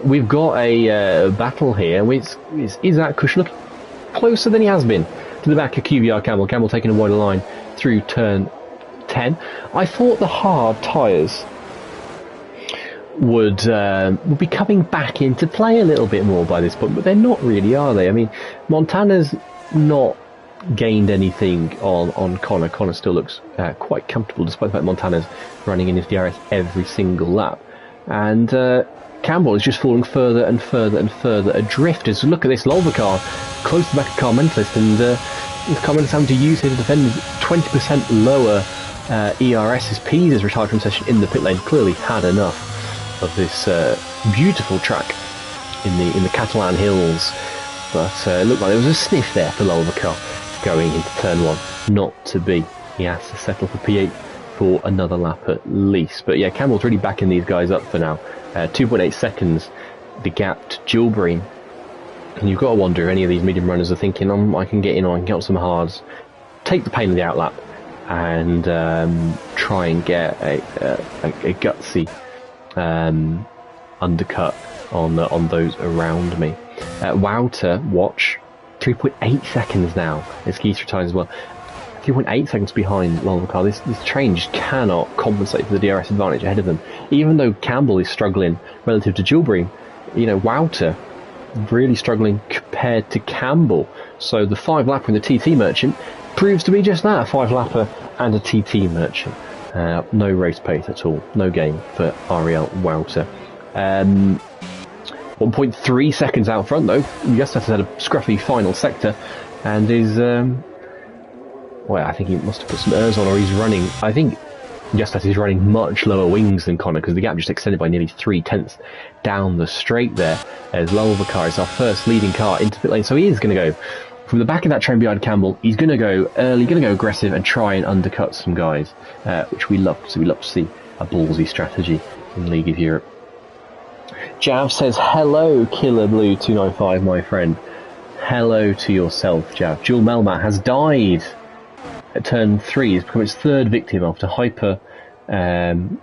We've got a battle here. Is Izzat Kush looking closer than he has been to the back of QVR Campbell. Campbell taking a wider line through turn 10. I thought the hard tyres would be coming back into play a little bit more by this point, but they're not really, are they? I mean, Montana's not gained anything on Connor. Connor still looks quite comfortable, despite the fact Montana's running in his DRS every single lap. And Campbell is just falling further and further and further adrift. As look at this Lolvacar close to the back of Carmentis, and Carmentis having to use him to defend his 20% lower ERS as Pease is retired from session in the pit lane. Clearly had enough of this beautiful track in the Catalan hills, but it looked like there was a sniff there for Lolvacar going into turn 1. Not to be. He has to settle for P8 for another lap at least. But yeah, Campbell's really backing these guys up for now. 2.8 seconds, the gap to Gilbert. And you've got to wonder if any of these medium runners are thinking, I can get in, I can get on some hards, take the pain of the outlap, and try and get a gutsy undercut on those around me. Wouter, watch, 3.8 seconds now. His keys retired as well. 3.8 seconds behind Lolvacar. This train just cannot compensate for the DRS advantage ahead of them. Even though Campbell is struggling relative to Gilbert, Wouter really struggling compared to Campbell. So the 5-lapper and the TT Merchant proves to be just that, a 5-lapper and a TT Merchant. No race pace at all. No game for Ariel Wouter. 1.3 seconds out front though. Justus had a scruffy final sector and is I think he must have put some airs on, or he's running. I think Justus is running much lower wings than Connor, because the gap just extended by nearly 3/10 down the straight there, as Lolvacar is our first leading car into pit lane. So he is going to go from the back of that train behind Campbell. He's going to go early, going to go aggressive and try and undercut some guys, which we love. So we love to see a ballsy strategy in League of Europe. Jav says, hello, Killer Blue 295, my friend. Hello to yourself, Jav. Jules Melmat has died at turn 3. He's become its third victim after Hyper and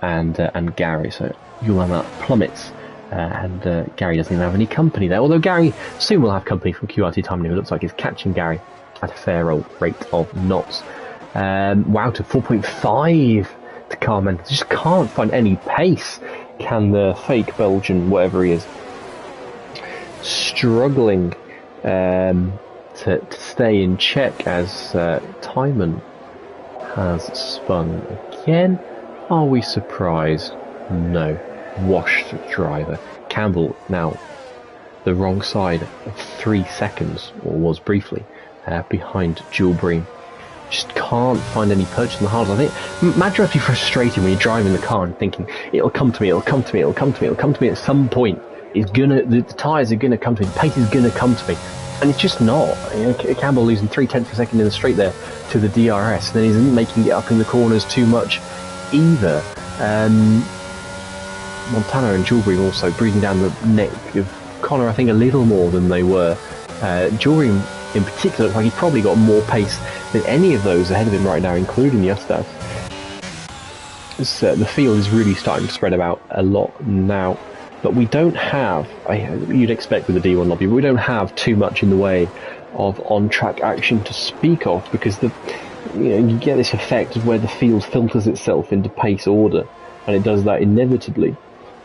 Gary. So Jules Melmat plummets, and Gary doesn't even have any company there. Although Gary soon will have company from QRT Time, and it looks like he's catching Gary at a fair old rate of knots. Wow, to 4.5 to Carmen. Just can't find any pace. Can the fake Belgian, whatever he is, struggling to stay in check as Timon has spun again. Are we surprised? No. Washed driver. Campbell now the wrong side of 3 seconds, or was briefly, behind Gilbert. Just can't find any purchase in the hards. I think Madra must be frustrating when you're driving the car and thinking, it'll come to me, it'll come to me, it'll come to me, it'll come to me at some point. The tyres are gonna come to me, the pace is gonna come to me. And it's just not. Campbell losing 0.3 of a second in the straight there to the DRS, and then he's making it up in the corners too much either. Montana and Gilbert also breathing down the neck of Connor, I think, a little more than they were. Gilbert in particular looks like he's probably got more pace than any of those ahead of him right now, including Justus. The field is really starting to spread about a lot now. But we don't have, you'd expect with the D1 lobby, but we don't have too much in the way of on-track action to speak of, because you get this effect of where the field filters itself into pace order, and it does that inevitably.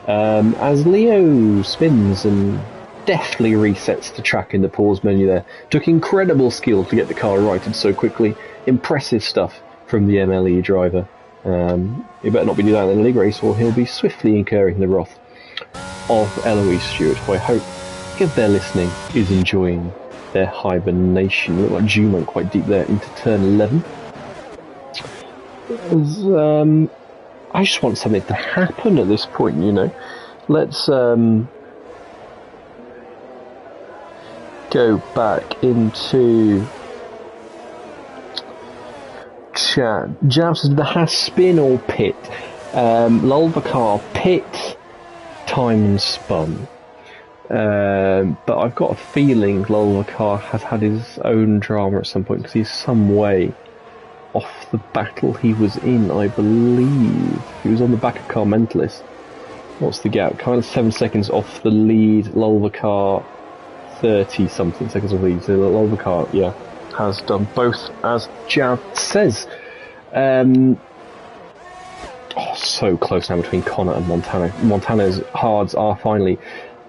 As Leo spins and deftly resets the track in the pause menu there. Took incredible skill to get the car righted so quickly. Impressive stuff from the MLE driver. He better not be doing that in the league race, or he'll be swiftly incurring the wrath of Eloise Stewart, who I hope, if they're listening, is enjoying their hibernation. Look like Juma quite deep there into turn 11. I just want something to happen at this point, Let's go back into chat. Jam says the has spin or pit. Lolvacar pit, time and spun. But I've got a feeling Lolvacar has had his own drama at some point, because he's some way off the battle he was in, I believe. He was on the back of Car Mentalist. What's the gap? Kind of 7 seconds off the lead. Lolvacar 30-something seconds off the lead. So Lolvacar, has done both, as Jav says. So close now between Connor and Montana. Montana's hards are finally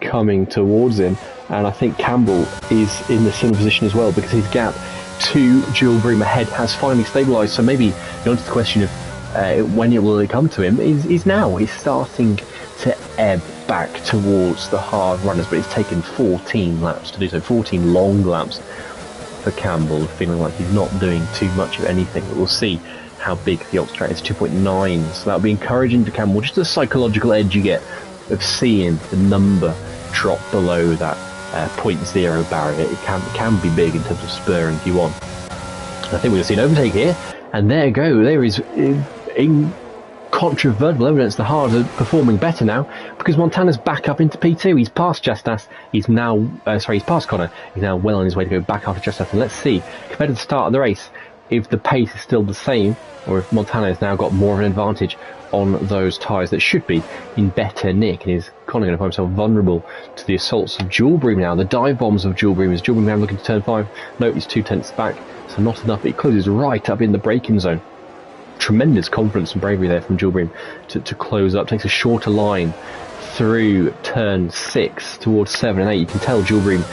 coming towards him, and I think Campbell is in the similar position as well, because his gap to Gilbert ahead has finally stabilised. So maybe the answer to the question of when will it come to him is now. He's starting to ebb back towards the hard runners, but it's taken 14 laps to do so, 14 long laps for Campbell, feeling like he's not doing too much of anything. But we'll see how big the Optrat is, 2.9, so that'll be encouraging to Campbell. Just the psychological edge you get of seeing the number drop below that 0.0 barrier, it can be big in terms of spurring Q1. I think we're going to see an overtake here, and there is incontrovertible evidence the Hards are performing better now, because Montana's back up into P2. He's past Justas. He's past Connor. He's now well on his way to go back after Justas. And let's see, compared to the start of the race, if the pace is still the same, or if Montana has now got more of an advantage on those tyres that should be in better nick, and is Connor going to find himself vulnerable to the assaults of Jewel Bream now, the dive bombs of Jewel Bream. Is Jewel Bream now looking to turn 5? No, he's 2/10 back, so not enough. It closes right up in the braking zone. Tremendous confidence and bravery there from Jewel Bream to close up. Takes a shorter line through turn 6 towards 7 and 8. You can tell Jewel Bream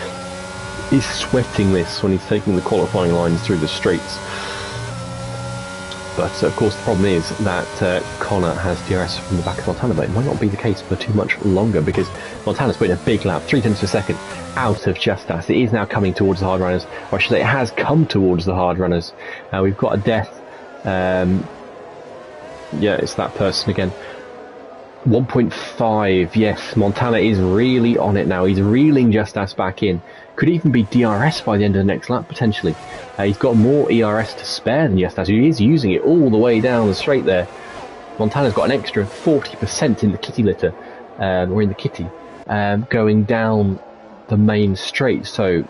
is sweating this when he's taking the qualifying lines through the straights. But of course the problem is that Connor has DRS from the back of Montana, but it might not be the case for too much longer, because Montana's putting a big lap, 0.3 seconds out of Justas. It is now coming towards the hard runners, or I should say it has come towards the hard runners. We've got a death. Yeah, it's that person again. 1.5, yes, Montana is really on it now. He's reeling Justas back in. Could even be DRS by the end of the next lap, potentially. He's got more ERS to spare than Justas, who is using it all the way down the straight there. Montana's got an extra 40% in the kitty litter, or in the kitty, going down the main straight. So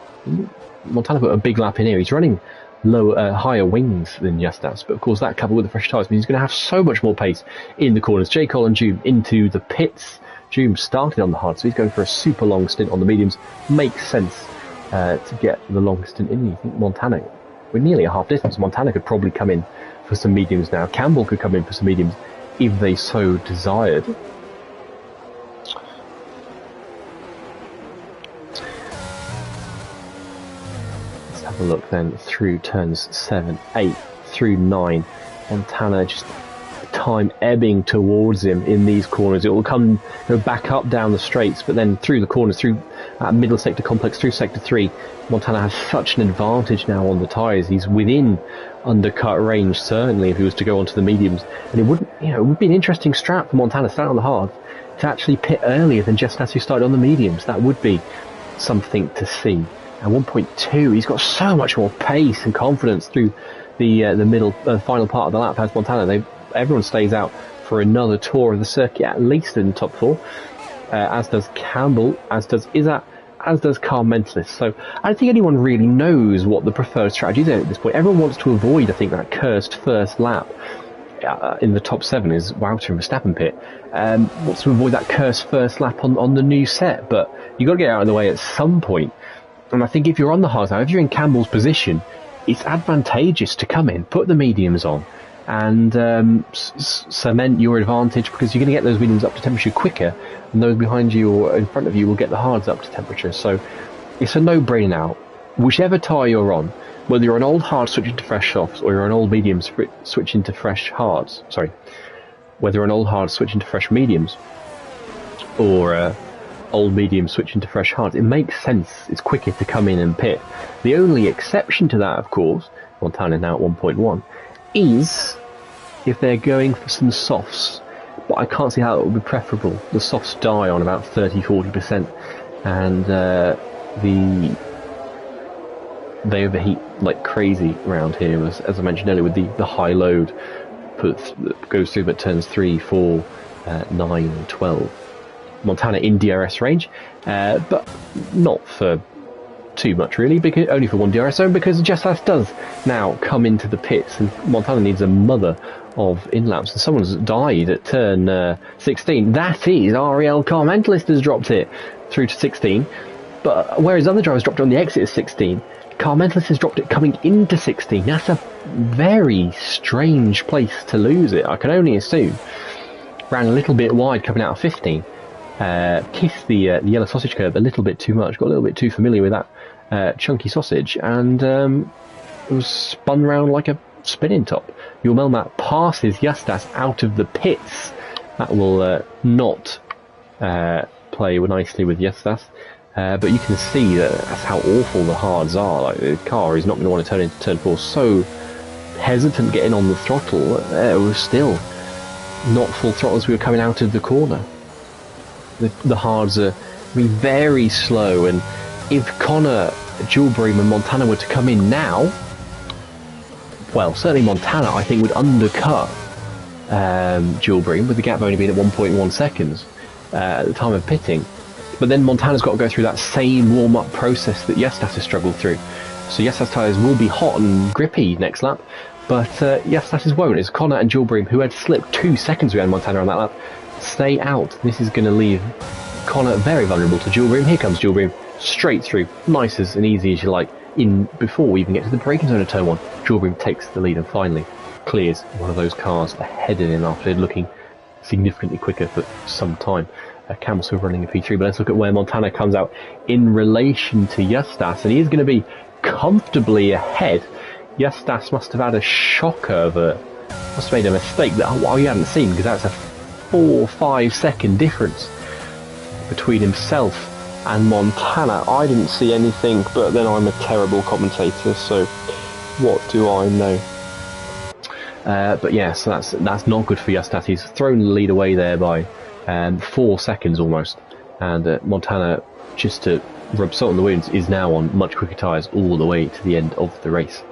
Montana put a big lap in here. He's running higher wings than Justas, but of course that coupled with the fresh tyres means he's going to have so much more pace in the corners. J. Cole and Joom into the pits. Joom started on the hard, so he's going for a super long stint on the mediums. Makes sense to get the long stint in. You think Montana, we're nearly a half distance. Montana could probably come in for some mediums now. Campbell could come in for some mediums if they so desired. Have a look then through turns 7, 8, through 9. Montana just time ebbing towards him in these corners. It will go back up down the straights, but then through the corners, through middle sector complex, through sector 3. Montana has such an advantage now on the tyres. He's within undercut range, certainly, if he was to go onto the mediums. And it would be an interesting strat for Montana, starting on the hard, to actually pit earlier than Justas, who started on the mediums. That would be something to see. At 1.2, he's got so much more pace and confidence through the final part of the lap. As Montana, everyone stays out for another tour of the circuit, at least in the top 4. As does Campbell, as does Izzat, as does Car Mentalist. So I don't think anyone really knows what the preferred strategy is at this point. Everyone wants to avoid, I think, that cursed first lap. In the top 7 is Wouter and Verstappen pit. Wants to avoid that cursed first lap on the new set, but you've got to get out of the way at some point. And I think if you're on the hard now, if you're in Campbell's position, it's advantageous to come in, put the mediums on, and cement your advantage, because you're going to get those mediums up to temperature quicker, and those behind you or in front of you will get the hards up to temperature. So it's a no-brainer now. Whichever tyre you're on, whether you're an old hard switching to fresh softs, or you're an old medium switching to fresh hards, whether you're an old hard switching to fresh mediums, or old medium switching to fresh hards, it makes sense. It's quicker to come in and pit. The only exception to that, of course, Montana now at 1.1, is if they're going for some softs. But I can't see how it would be preferable. The softs die on about 30-40%, and they overheat like crazy around here, as I mentioned earlier, with the high load goes through but turns 3, 4, 9 and 12. Montana in DRS range, but not for too much really, because only for one DRS zone, because Justas does now come into the pits, and Montana needs a mother of in-laps, and someone's died at turn 16. That is Ariel Car Mentalist has dropped it through to 16, but whereas other drivers dropped it on the exit of 16, Car Mentalist has dropped it coming into 16. That's a very strange place to lose it. I can only assume ran a little bit wide coming out of 15. Kissed the yellow sausage curb a little bit too much, got a little bit too familiar with that chunky sausage, and it was spun round like a spinning top. Your Melmat passes Justas out of the pits. That will not play nicely with Justas, but you can see that's how awful the hards are. Like, the car is not going to want to turn into turn 4, so hesitant getting on the throttle. It was still not full throttle as we were coming out of the corner. The hards are be very slow, and if Connor, Julbream and Montana were to come in now, well, certainly Montana I think would undercut Julbream, with the gap only being at 1.1 seconds at the time of pitting. But then Montana's got to go through that same warm-up process that Yestas has struggled through. So Yestas tyres will be hot and grippy next lap, but Yestas won't. It's Connor and Julbream, who had slipped 2 seconds behind Montana on that lap, stay out. This is going to leave Connor very vulnerable to Julbream. Here comes Julbream, straight through, nice and easy as you like, in before we even get to the braking zone of turn 1. Julbream takes the lead and finally clears one of those cars ahead of him after looking significantly quicker for some time. Campbell still running a P3, but let's look at where Montana comes out in relation to Yestas, and he's going to be comfortably ahead. Yestas must have had a shocker must have made a mistake that we hadn't seen, because that's a 4 or 5 second difference between himself and Montana. I didn't see anything, but then I'm a terrible commentator, so what do I know? But yeah, so that's not good for Yestas. He's thrown the lead away there by 4 seconds almost, and Montana, just to rub salt in the wounds, is now on much quicker tyres all the way to the end of the race,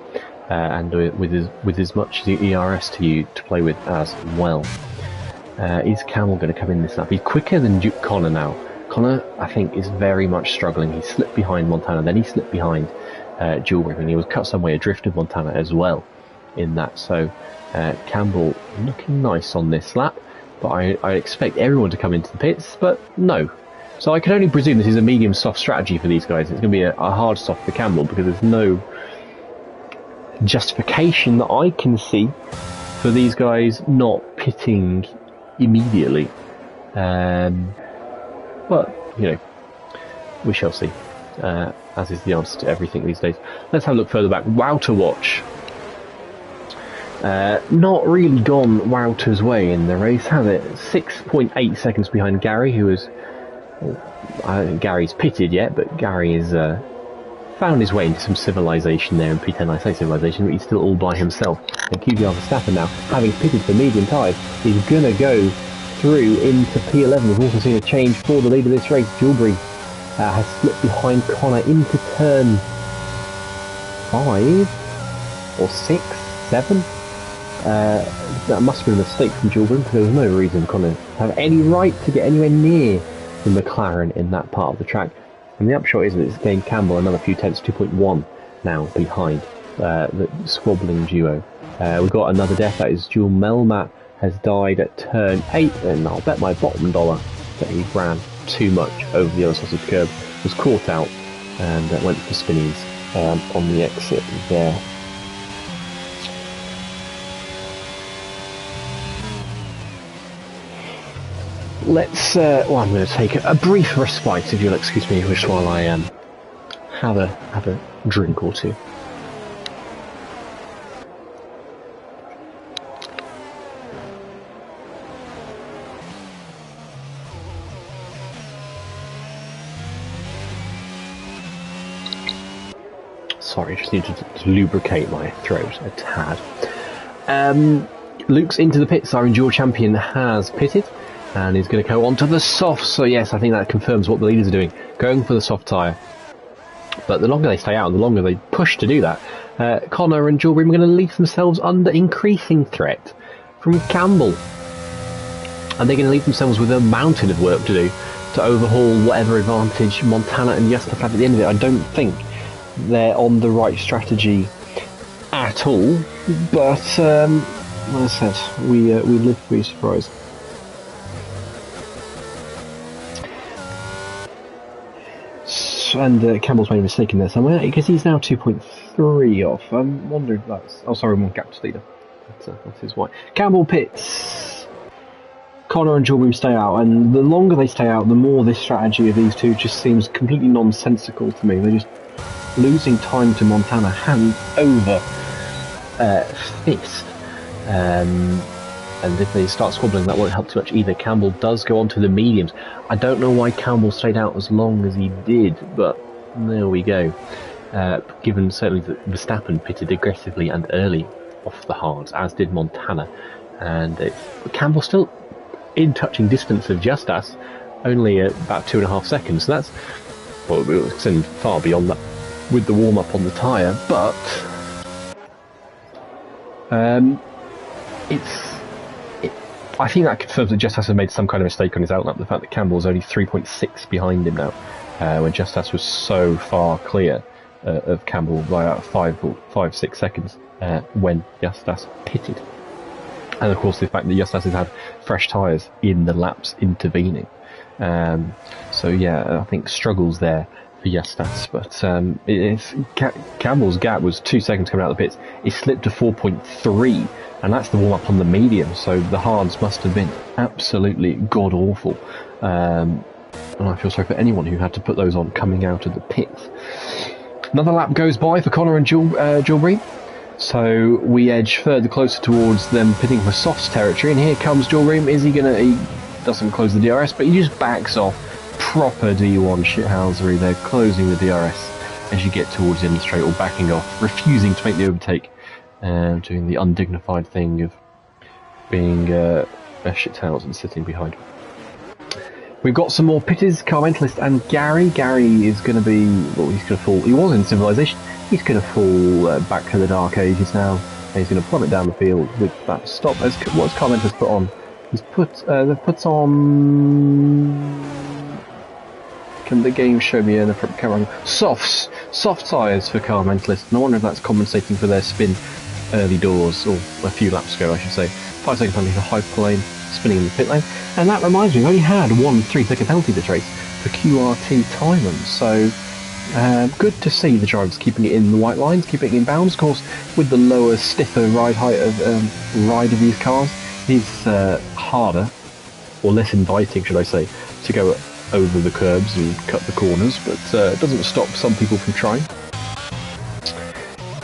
and with as much ERS to play with as well. Is Campbell going to come in this lap? He's quicker than Connor now. Connor, I think, is very much struggling. He slipped behind Montana, then he slipped behind Julbream, and he was cut some way adrift of Montana as well in that. So Campbell looking nice on this lap, but I expect everyone to come into the pits, but no. So I can only presume this is a medium soft strategy for these guys. It's going to be a hard soft for Campbell, because there's no justification that I can see for these guys not pitting immediately. But, you know, we shall see, as is the answer to everything these days. Let's have a look further back. Wouter watch. Not really gone Wouter's way in the race, has it? 6.8 seconds behind Gary, who is... I don't think Gary's pitted yet, but Gary has found his way into some civilization there in P10. I say civilization, but he's still all by himself. And QBR Verstappen now, having pitted for medium tyres, is going to go through into P11. We've also seen a change for the lead of this race. Julbream has slipped behind Connor into turn 5 or 6, 7. That must have been a mistake from Julbream, because there was no reason Connor have any right to get anywhere near the McLaren in that part of the track. And the upshot is that it's gained Campbell another few tenths, 2.1 now behind the squabbling duo. We've got another death, that is Jules Melmat has died at turn 8, and I'll bet my bottom dollar that he ran too much over the other sausage curb, was caught out, and went for spinnies on the exit there. Let's, well, I'm going to take a brief respite, if you'll excuse me, just while I have a drink or two. Sorry, just needed to lubricate my throat a tad. Luke's into the pits. Our Endure champion has pitted and is going to go on to the soft. So yes, I think that confirms what the leaders are doing, going for the soft tyre. But the longer they stay out, the longer they push to do that, Connor and Julbream are going to leave themselves under increasing threat from Campbell. And they're going to leave themselves with a mountain of work to do to overhaul whatever advantage Montana and Yestas have at the end of it. I don't think they're on the right strategy at all, but like I said, we live to be surprised. And Campbell's made a mistake in there somewhere, because he's now 2.3 off. I'm wondering if that's... Oh, sorry, one gap to leader. That's his why. Campbell pits. Connor and Julbream stay out, and the longer they stay out, the more this strategy of these two just seems completely nonsensical to me. They're just losing time to Montana hand over fist. And if they start squabbling, that won't help too much either. Campbell does go on to the mediums. I don't know why Campbell stayed out as long as he did, but there we go. Given certainly that Verstappen pitted aggressively and early off the hards, as did Montana. And Campbell still in touching distance of Yestas, only at about 2.5 seconds. So that's, well, we'll extend far beyond that with the warm-up on the tyre, but I think that confirms that Justas has made some kind of mistake on his outlap. The fact that Campbell's only 3.6 behind him now, when Justas was so far clear of Campbell by about 5-6 seconds when Justas pitted. And of course the fact that Justas has had fresh tyres in the laps intervening. So yeah, I think struggles there for Justas, but Campbell's gap was 2 seconds coming out of the pits. He slipped to 4.3, and that's the warm-up on the medium, so the hards must have been absolutely god-awful. And I feel sorry for anyone who had to put those on coming out of the pits. Another lap goes by for Connor and Jules Breen. So we edge further closer towards them pitting for softs territory, and here comes Jules Breen. Is he gonna? He doesn't close the DRS, but he just backs off. Proper D1 shithousery there, closing the DRS as you get towards the end of the straight, or backing off, refusing to make the overtake, doing the undignified thing of being a shithouse and sitting behind. We've got some more pitters, Car Mentalist and Gary. Gary is going to be, well, he's going to fall. He was in Civilization. He's going to fall back to the Dark Ages now. And he's going to plummet down the field with that stop. What's Car Mentalist put on? He's they've put on. Can the game show me in the front camera? Soft tyres for Car Mentalist. And I wonder if that's compensating for their spin early doors, or a few laps ago, I should say. 5 seconds underneath a high plane, spinning in the pit lane. And that reminds me, we only had one 3-second penalty this race for QRT Timon. So good to see the drivers keeping it in the white lines, keeping it in bounds. Of course, with the lower, stiffer ride height of these cars, it's harder, or less inviting, should I say, to go over the curbs and cut the corners, but it doesn't stop some people from trying.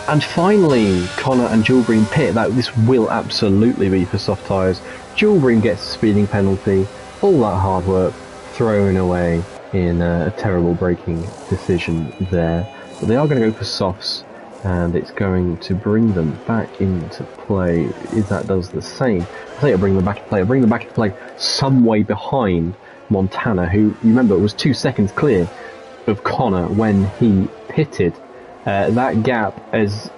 And finally, Connor and Jules Breen pit. This will absolutely be for soft tyres. Jules Breen gets a speeding penalty, all that hard work thrown away in a terrible braking decision there. But they are going to go for softs, and it's going to bring them back into play. That does the same. I think it'll bring them back into play. It'll bring them back into play some way behind Montana, who, you remember, was 2 seconds clear of Connor when he pitted. That gap has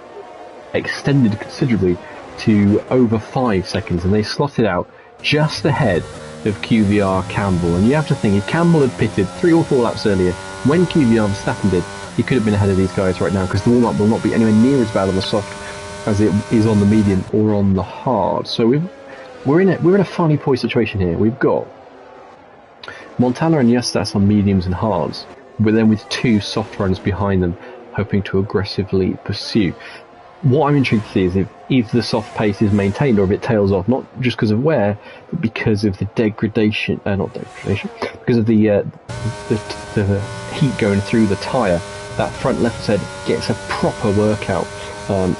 extended considerably to over 5 seconds, and they slotted out just ahead of QVR Campbell. And you have to think, if Campbell had pitted 3 or 4 laps earlier, when QVR Verstappen did, he could have been ahead of these guys right now, because the warm-up will not be anywhere near as bad on the soft as it is on the medium or on the hard. So we're in a funny point situation here. We've got Montana and Justas on mediums and hards, but then with 2 soft runs behind them, hoping to aggressively pursue. What I'm intrigued to see is if the soft pace is maintained, or if it tails off, not just because of wear, but because of the degradation, because of the heat going through the tyre. That front left head gets a proper workout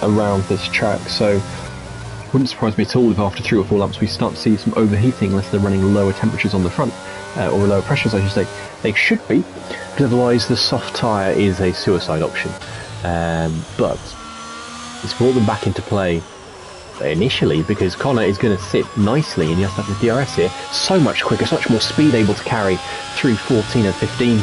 around this track, so it wouldn't surprise me at all if after 3 or 4 laps we start to see some overheating, unless they're running lower temperatures on the front, or lower pressures I should say. They should be, because otherwise the soft tyre is a suicide option. But it's brought them back into play initially, because Connor is going to sit nicely and you have to have the DRS here. So much quicker, so much more speed able to carry through 14 and 15.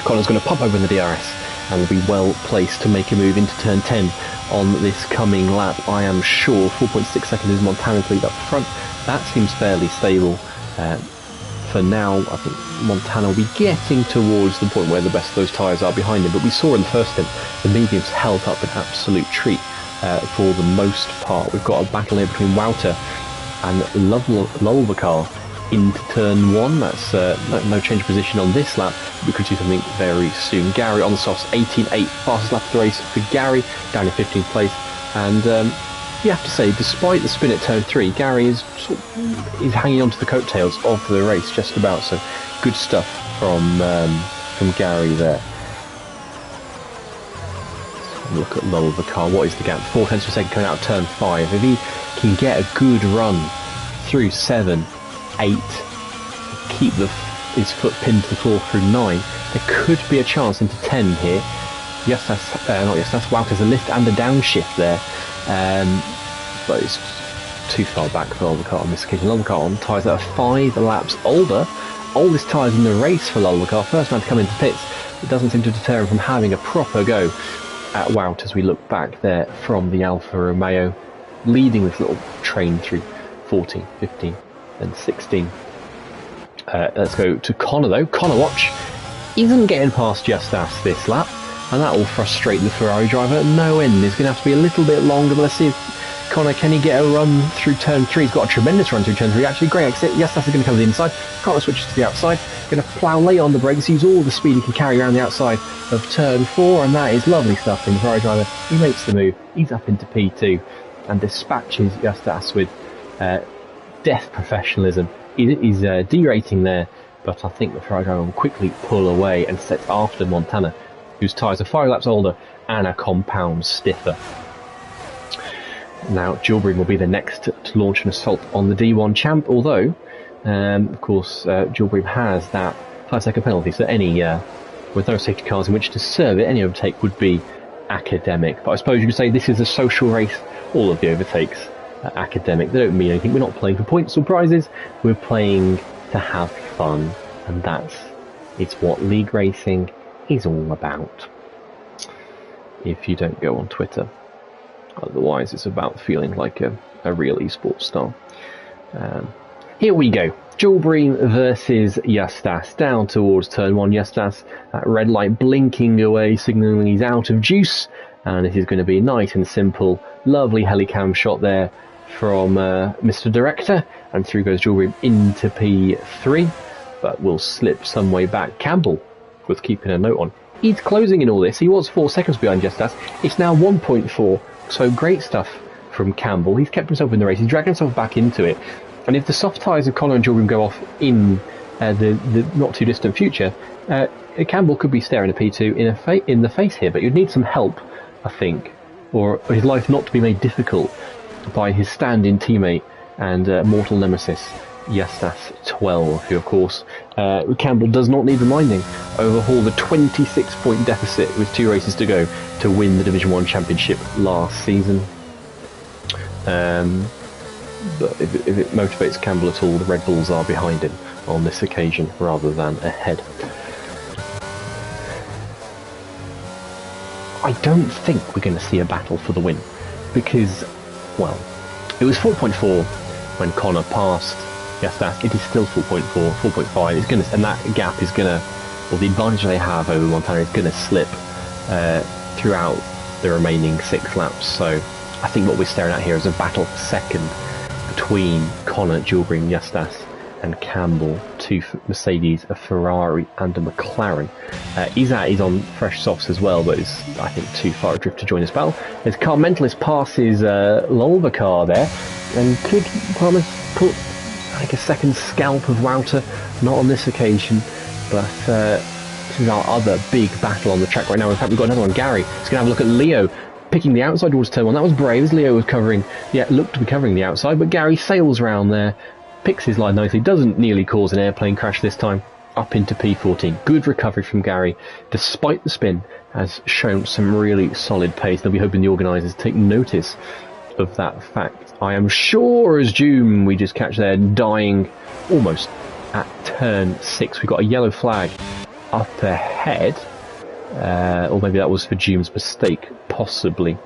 Connor's going to pop over in the DRS and will be well placed to make a move into turn 10 on this coming lap, I am sure. 4.6 seconds is Montana's lead up front. That seems fairly stable. For now, I think Montana will be getting towards the point where the best of those tyres are behind him, but we saw in the first stint the mediums held up an absolute treat for the most part. We've got a battle here between Wouter and Lulvacar into turn 1. That's no change of position on this lap. We could see something very soon. Gary on the softs, 18.8, fastest lap of the race for Gary, down in 15th place. And you have to say, despite the spin at turn 3, Gary is hanging on to the coattails of the race just about. So good stuff from Gary there. Look at Lulvacar. What is the gap? 4 tenths per second coming out of turn 5. If he can get a good run through 7, 8, keep his foot pinned to the floor through 9, there could be a chance into 10 here. Yes, that's Wouter's a lift and a downshift there, but it's too far back for Lulvacar on this occasion. Lulvacar on tyres that are 5 laps older oldest tyres in the race for Lolvacar, first man to come into pits. It doesn't seem to deter him from having a proper go at Wout as we look back there from the Alfa Romeo, leading this little train through 14, 15 and 16. Let's go to Connor though. Connor Watch isn't getting past Justas this lap, and that will frustrate the Ferrari driver no end. It's going to have to be a little bit longer, but let's see if Connor, can he get a run through turn 3? He's got a tremendous run through turn 3, actually. Great exit. Justas is going to come to the inside. Connor switches to the outside. Going to plough late on the brakes, use all the speed he can carry around the outside of turn 4, and that is lovely stuff from the Ferrari driver. He makes the move. He's up into P2 and dispatches Justas with death professionalism. He's derating there, but I think the Ferrari driver will quickly pull away and set after Montana, whose tyres are 5 laps older and a compound stiffer. Now, Gilbert will be the next to launch an assault on the D1 champ, although, of course, Gilbert has that 5-second penalty, so any, with no safety cars in which to serve it, any overtake would be academic. But I suppose you could say this is a social race. All of the overtakes are academic. They don't mean anything. We're not playing for points or prizes. We're playing to have fun, and it's what league racing is all about. If you don't go on Twitter. Otherwise, it's about feeling like a real esports star. Here we go. Gilbert versus Justas. Down towards turn 1. Justas, that red light blinking away, signalling he's out of juice. And this is going to be nice and simple. Lovely helicam shot there from Mr. Director. And through goes Gilbert into P3. But will slip some way back. Campbell was keeping a note on. He's closing in all this. He was 4 seconds behind Justas. It's now 1.4. So great stuff from Campbell. He's kept himself in the race. He's dragged himself back into it. And if the soft tyres of Connor and Gilbert go off in the not too distant future, Campbell could be staring a P2 in the face here. But you'd need some help, I think, or his life not to be made difficult by his stand-in teammate and mortal nemesis, Justas 12, who of course Campbell does not need reminding, overhaul the 26-point deficit with 2 races to go to win the Division 1 championship last season. But if it motivates Campbell at all, the Red Bulls are behind him on this occasion rather than ahead. I don't think we're going to see a battle for the win because, well, it was 4.4 when Connor passed Justas. It is still 4.4, 4.5. It's going to, and that gap is going to, or the advantage they have over Montana is going to slip throughout the remaining 6 laps. So I think what we're staring at here is a battle for second between Connor, Gilbert, Justas and Campbell, 2 Mercedes, a Ferrari and a McLaren. Izat is on fresh softs as well, but is, I think, too far adrift to join this battle. As Car Mentalist passes Lolvacar there, and could promise put like a second scalp of Wouter, not on this occasion, but this is our other big battle on the track right now. In fact, we've got another one. Gary is going to have a look at Leo picking the outside towards turn 1. That was brave, as Leo was looked to be covering the outside, but Gary sails round there, picks his line nicely, doesn't nearly cause an airplane crash this time, up into P14. Good recovery from Gary, despite the spin, has shown some really solid pace. They'll be hoping the organisers take notice of that fact. I am sure as Doom we just catch there dying almost at turn 6. We've got a yellow flag up ahead, or maybe that was for Doom's mistake, possibly.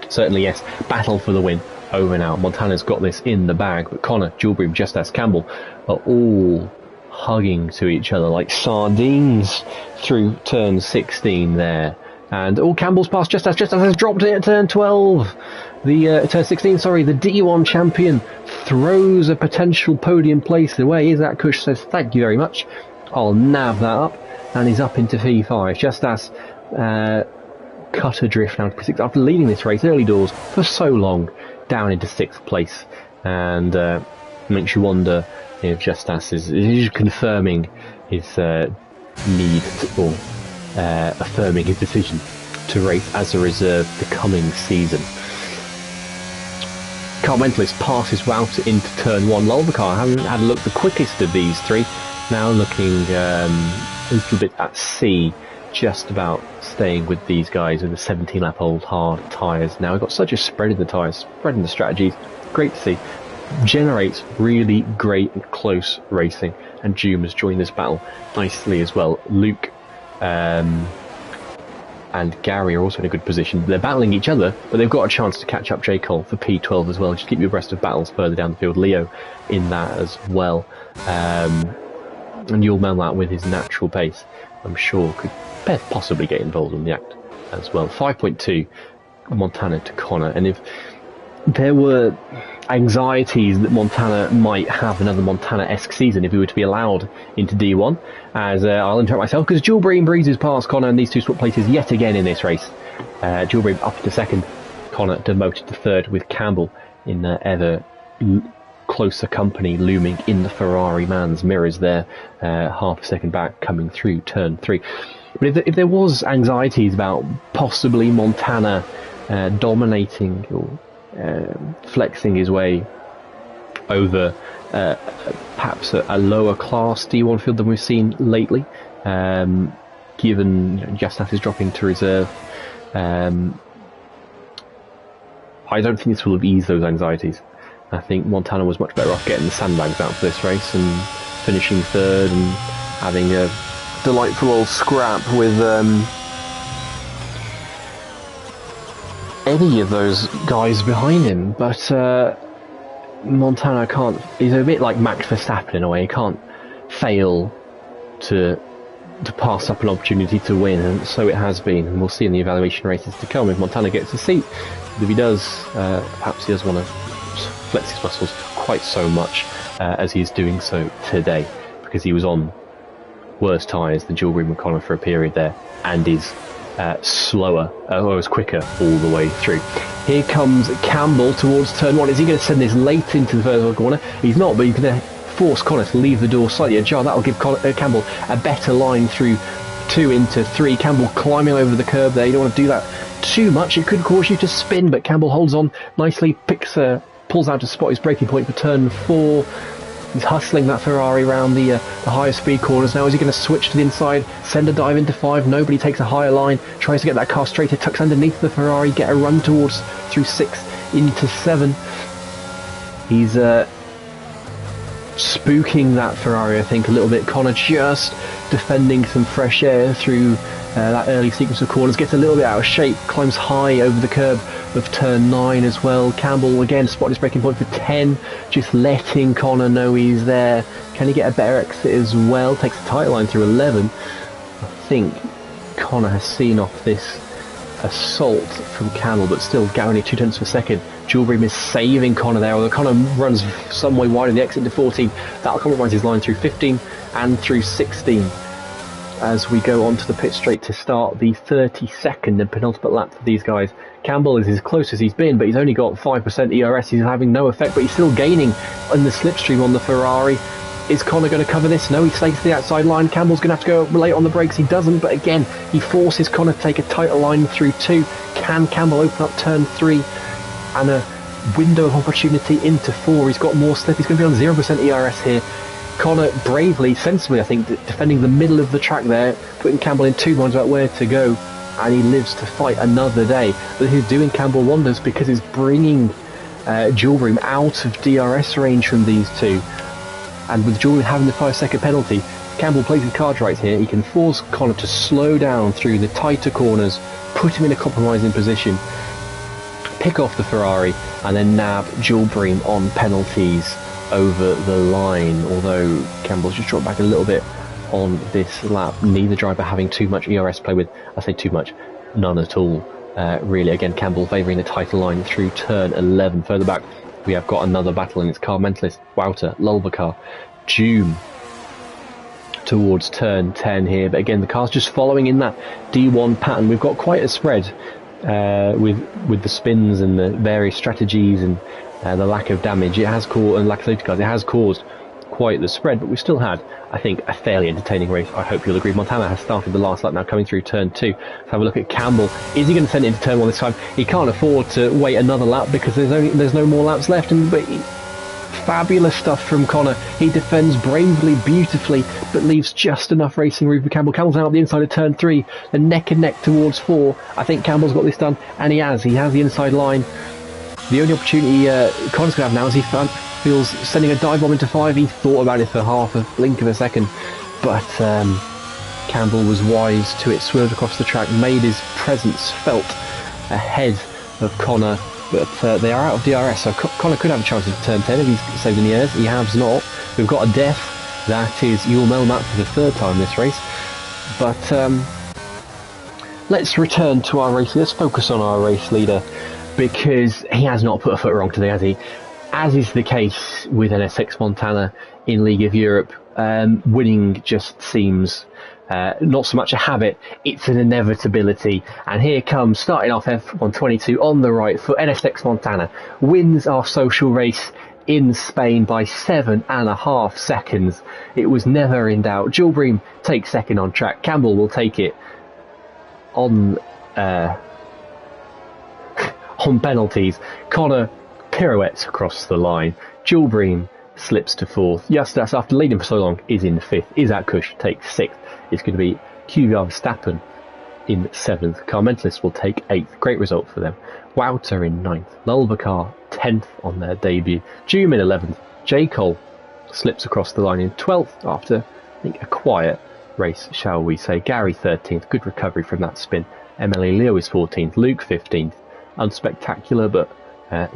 Certainly yes, battle for the win over now. Montana's got this in the bag, but Connor, Gilbert, Justas, Campbell are all hugging to each other like sardines through turn 16 there. And Campbell's past Justas has dropped it at turn 12. Turn 16, sorry, the D1 champion throws a potential podium place away. Izat Kush says, thank you very much. I'll nab that up. And he's up into P5. Justas cut adrift now to P6 after leading this race early doors for so long, down into 6th place. And makes you wonder if Justas is confirming his need or affirming his decision to race as a reserve the coming season. Car Mentalist passes Wouter into turn 1. Lolvacar haven't had a look the quickest of these 3. Now looking a little bit at sea, just about staying with these guys with the 17 lap old hard tyres. Now we've got such a spread in the tyres, spread in the strategies, great to see. generates really great and close racing, and Doom has joined this battle nicely as well. Luke and Gary are also in a good position. They're battling each other, but they've got a chance to catch up J. Cole for P12 as well. Just keep you abreast of battles further down the field. Leo in that as well. And Yul Melnat with his natural pace, I'm sure, could possibly get involved in the act as well. 5.2 Montana to Connor, and if there were anxieties that Montana might have another Montana-esque season if he were to be allowed into D1, as I'll interrupt myself, because Jules Breen breezes past Connor, and these two swap places yet again in this race. Jules Breen up to second, Connor demoted to third, with Campbell in ever closer company looming in the Ferrari man's mirrors there, half a second back coming through turn 3. But if there was anxieties about possibly Montana dominating or flexing his way over perhaps a lower class D1 field than we've seen lately, given Jasnath is dropping to reserve, I don't think this will have eased those anxieties. I think Montana was much better off getting the sandbags out for this race and finishing third and having a delightful old scrap with any of those guys behind him. But Montana can't. He's a bit like Max Verstappen in a way. He can't fail to pass up an opportunity to win, and so it has been. And we'll see in the evaluation races to come if Montana gets a seat. If he does, perhaps he does want to flex his muscles quite so much as he is doing so today, because he was on worse tyres than Jules Breen McConnell for a period there, and is slower, or is quicker all the way through. Here comes Campbell towards turn 1. Is he going to send this late into the first corner? He's not, but he's going to force Connor to leave the door slightly ajar. That will give Campbell a better line through 2 into 3. Campbell climbing over the curb there. You don't want to do that too much. It could cause you to spin, but Campbell holds on nicely, pulls out to spot his braking point for turn 4. He's hustling that Ferrari around the higher speed corners. Now is he going to switch to the inside, send a dive into 5? Nobody takes a higher line, tries to get that car straight, it tucks underneath the Ferrari, get a run towards through 6 into 7. He's spooking that Ferrari, I think, a little bit. Connor just defending some fresh air through that early sequence of corners, gets a little bit out of shape, climbs high over the curb of turn 9 as well. Campbell again spotted his braking point for 10, just letting Connor know he's there. Can he get a better exit as well? Takes the tight line through 11. I think Connor has seen off this assault from Campbell, but still only 2 tenths per second. Jules Breen is saving Connor there, although Connor runs some way wide in the exit to 14. That'll compromise his line through 15 and through 16 as we go on to the pit straight to start the 32nd and penultimate lap for these guys. Campbell is as close as he's been, but he's only got 5% ERS. He's having no effect, but he's still gaining in the slipstream on the Ferrari. Is Connor going to cover this? No, he stays to the outside line. Campbell's going to have to go late on the brakes. He doesn't, but again, he forces Connor to take a tighter line through 2. Can Campbell open up turn 3 and a window of opportunity into 4? He's got more slip. He's going to be on 0% ERS here. Connor bravely, sensibly, I think, defending the middle of the track there, putting Campbell in 2 minds about where to go, and he lives to fight another day. But he's doing Campbell wonders because he's bringing Jules Breen out of DRS range from these two. And with Jules Breen having the 5-second penalty, Campbell plays his cards right here. He can force Connor to slow down through the tighter corners, put him in a compromising position, pick off the Ferrari, and then nab Jules Breen on penalties over the line. Although Campbell's just dropped back a little bit on this lap, neither driver having too much ERS to play with. I say too much, none at all, really. Again, Campbell favouring the title line through turn 11. Further back, we have got another battle, and it's car mentalist Wouter Lulbacar Doom towards turn 10 here. But again, the car's just following in that D1 pattern. We've got quite a spread with the spins and the various strategies and the lack of damage it has caused, and lack of safety cars, it has caused quite the spread, but we still had, I think, a fairly entertaining race. I hope you'll agree. Montana has started the last lap now, coming through turn 2. Let's have a look at Campbell. Is he going to send it into turn 1 this time? He can't afford to wait another lap because there's no more laps left. And fabulous stuff from Connor. He defends bravely, beautifully, but leaves just enough racing room for Campbell. Campbell's out the inside of turn 3, then neck and neck towards 4. I think Campbell's got this done, and he has the inside line. The only opportunity Connor's going to have now is he feels sending a dive bomb into 5. He thought about it for half a blink of a second, but Campbell was wise to it, swerved across the track, made his presence felt ahead of Connor, but they are out of DRS, so Connor could have a chance of turn 10 if he's saved any airs. He has not. We've got a death. That is Yul Melmat for the 3rd time this race. But let's return to our race. Let's focus on our race leader, because he has not put a foot wrong today, has he? As is the case with NSX Montana in League of Europe, winning just seems not so much a habit, it's an inevitability. And here comes, starting off F122 on the right foot, NSX Montana wins our social race in Spain by 7.5 seconds. It was never in doubt. Jules Bream takes second on track. Campbell will take it on penalties. Connor pirouettes across the line. Jules Bream slips to 4th. Justas, after leading for so long, is in 5th. Isaac Kush takes 6th. It's going to be Kvyat Verstappen in 7th. Car Mentalist will take 8th. Great result for them. Wouter in 9th. Lulvacar 10th on their debut. Doom in 11th. J. Cole slips across the line in 12th after, I think, a quiet race, shall we say. Gary 13th. Good recovery from that spin. Emily Leo is 14th. Luke 15th. Unspectacular, but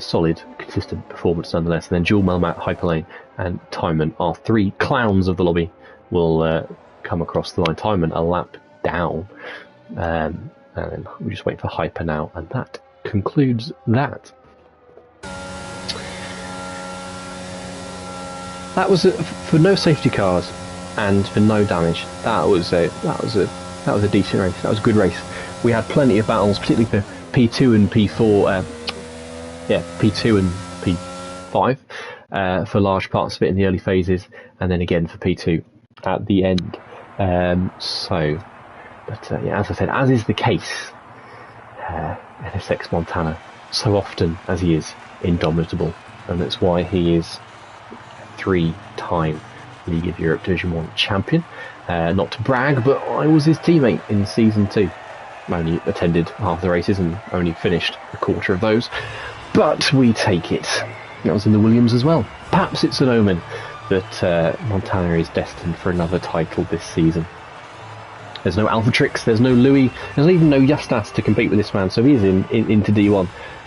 solid, consistent performance nonetheless. And then Jules Melmat, Hyperlane and Timon, our 3 clowns of the lobby, will come across the line. Timon a lap down. And then we just wait for Hyper now, and that concludes that. That was for no safety cars and for no damage. That was a decent race. That was a good race. We had plenty of battles, particularly for P2 and P4. P2 and P5 for large parts of it in the early phases, and then again for P2 at the end. As I said, as is the case, NSX Montana, so often as he is indomitable, and that's why he is 3-time League of Europe Division 1 champion. Not to brag, but I was his teammate in Season 2. I only attended half the races and only finished a quarter of those, but we take it. That was in the Williams as well. Perhaps it's an omen that Montana is destined for another title this season. There's no Alpha Trix, there's no Louis, there's even no Justas to compete with this man, so he is into D1.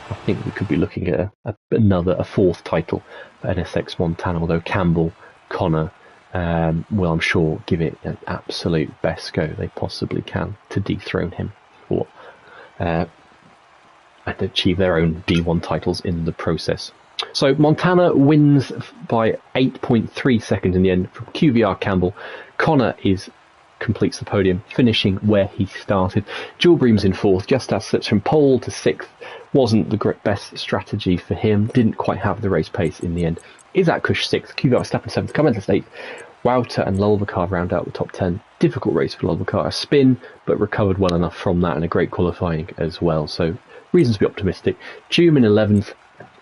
I think we could be looking at a 4th title for NSX Montana, although Campbell, Connor will, I'm sure, give it an absolute best go they possibly can to dethrone him for and achieve their own D1 titles in the process. So Montana wins by 8.3 seconds in the end from QVR Campbell. Connor completes the podium, finishing where he started. Jules Bream's in 4th. Justas slips from pole to 6th. Wasn't the best strategy for him. Didn't quite have the race pace in the end. Isaac Kush 6th. Kvyat Verstappen 7th. Car Mentalist 8th. Wouter and Lulvacar round out the top 10. Difficult race for Lulvacar. A spin, but recovered well enough from that, and a great qualifying as well. So reasons to be optimistic. Doom in 11th.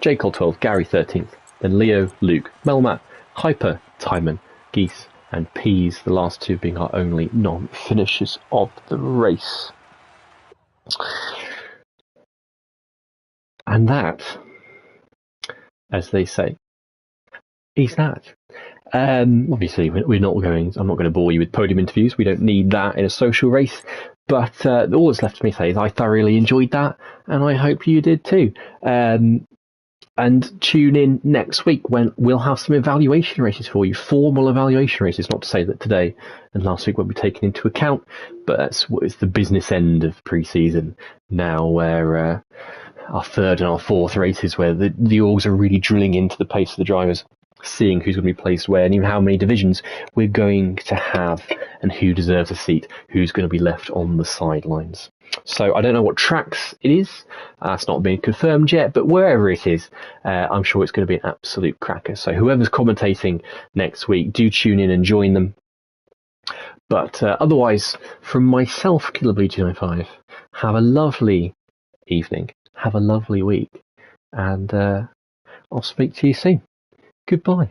J. Cole 12th. Gary 13th. Then Leo, Luke, Melmat, Hyper, Timon, Geese and Peas, the last 2 being our only non-finishers of the race. And that, as they say, is that. Obviously, we're not going. I'm not going to bore you with podium interviews. We don't need that in a social race. But all that's left for me to say is I thoroughly enjoyed that, and I hope you did too. And tune in next week when we'll have some evaluation races for you, formal evaluation races. Not to say that today and last week won't be taken into account, but that's what is the business end of pre-season now, where our 3rd and our 4th races, where the orgs are really drilling into the pace of the drivers, seeing who's going to be placed where, and even how many divisions we're going to have, and who deserves a seat, who's going to be left on the sidelines. So I don't know what tracks it is. That's not been confirmed yet, but wherever it is, I'm sure it's going to be an absolute cracker. So whoever's commentating next week, do tune in and join them. But otherwise, from myself, Killer Blue 295, have a lovely evening, have a lovely week, and I'll speak to you soon. Goodbye.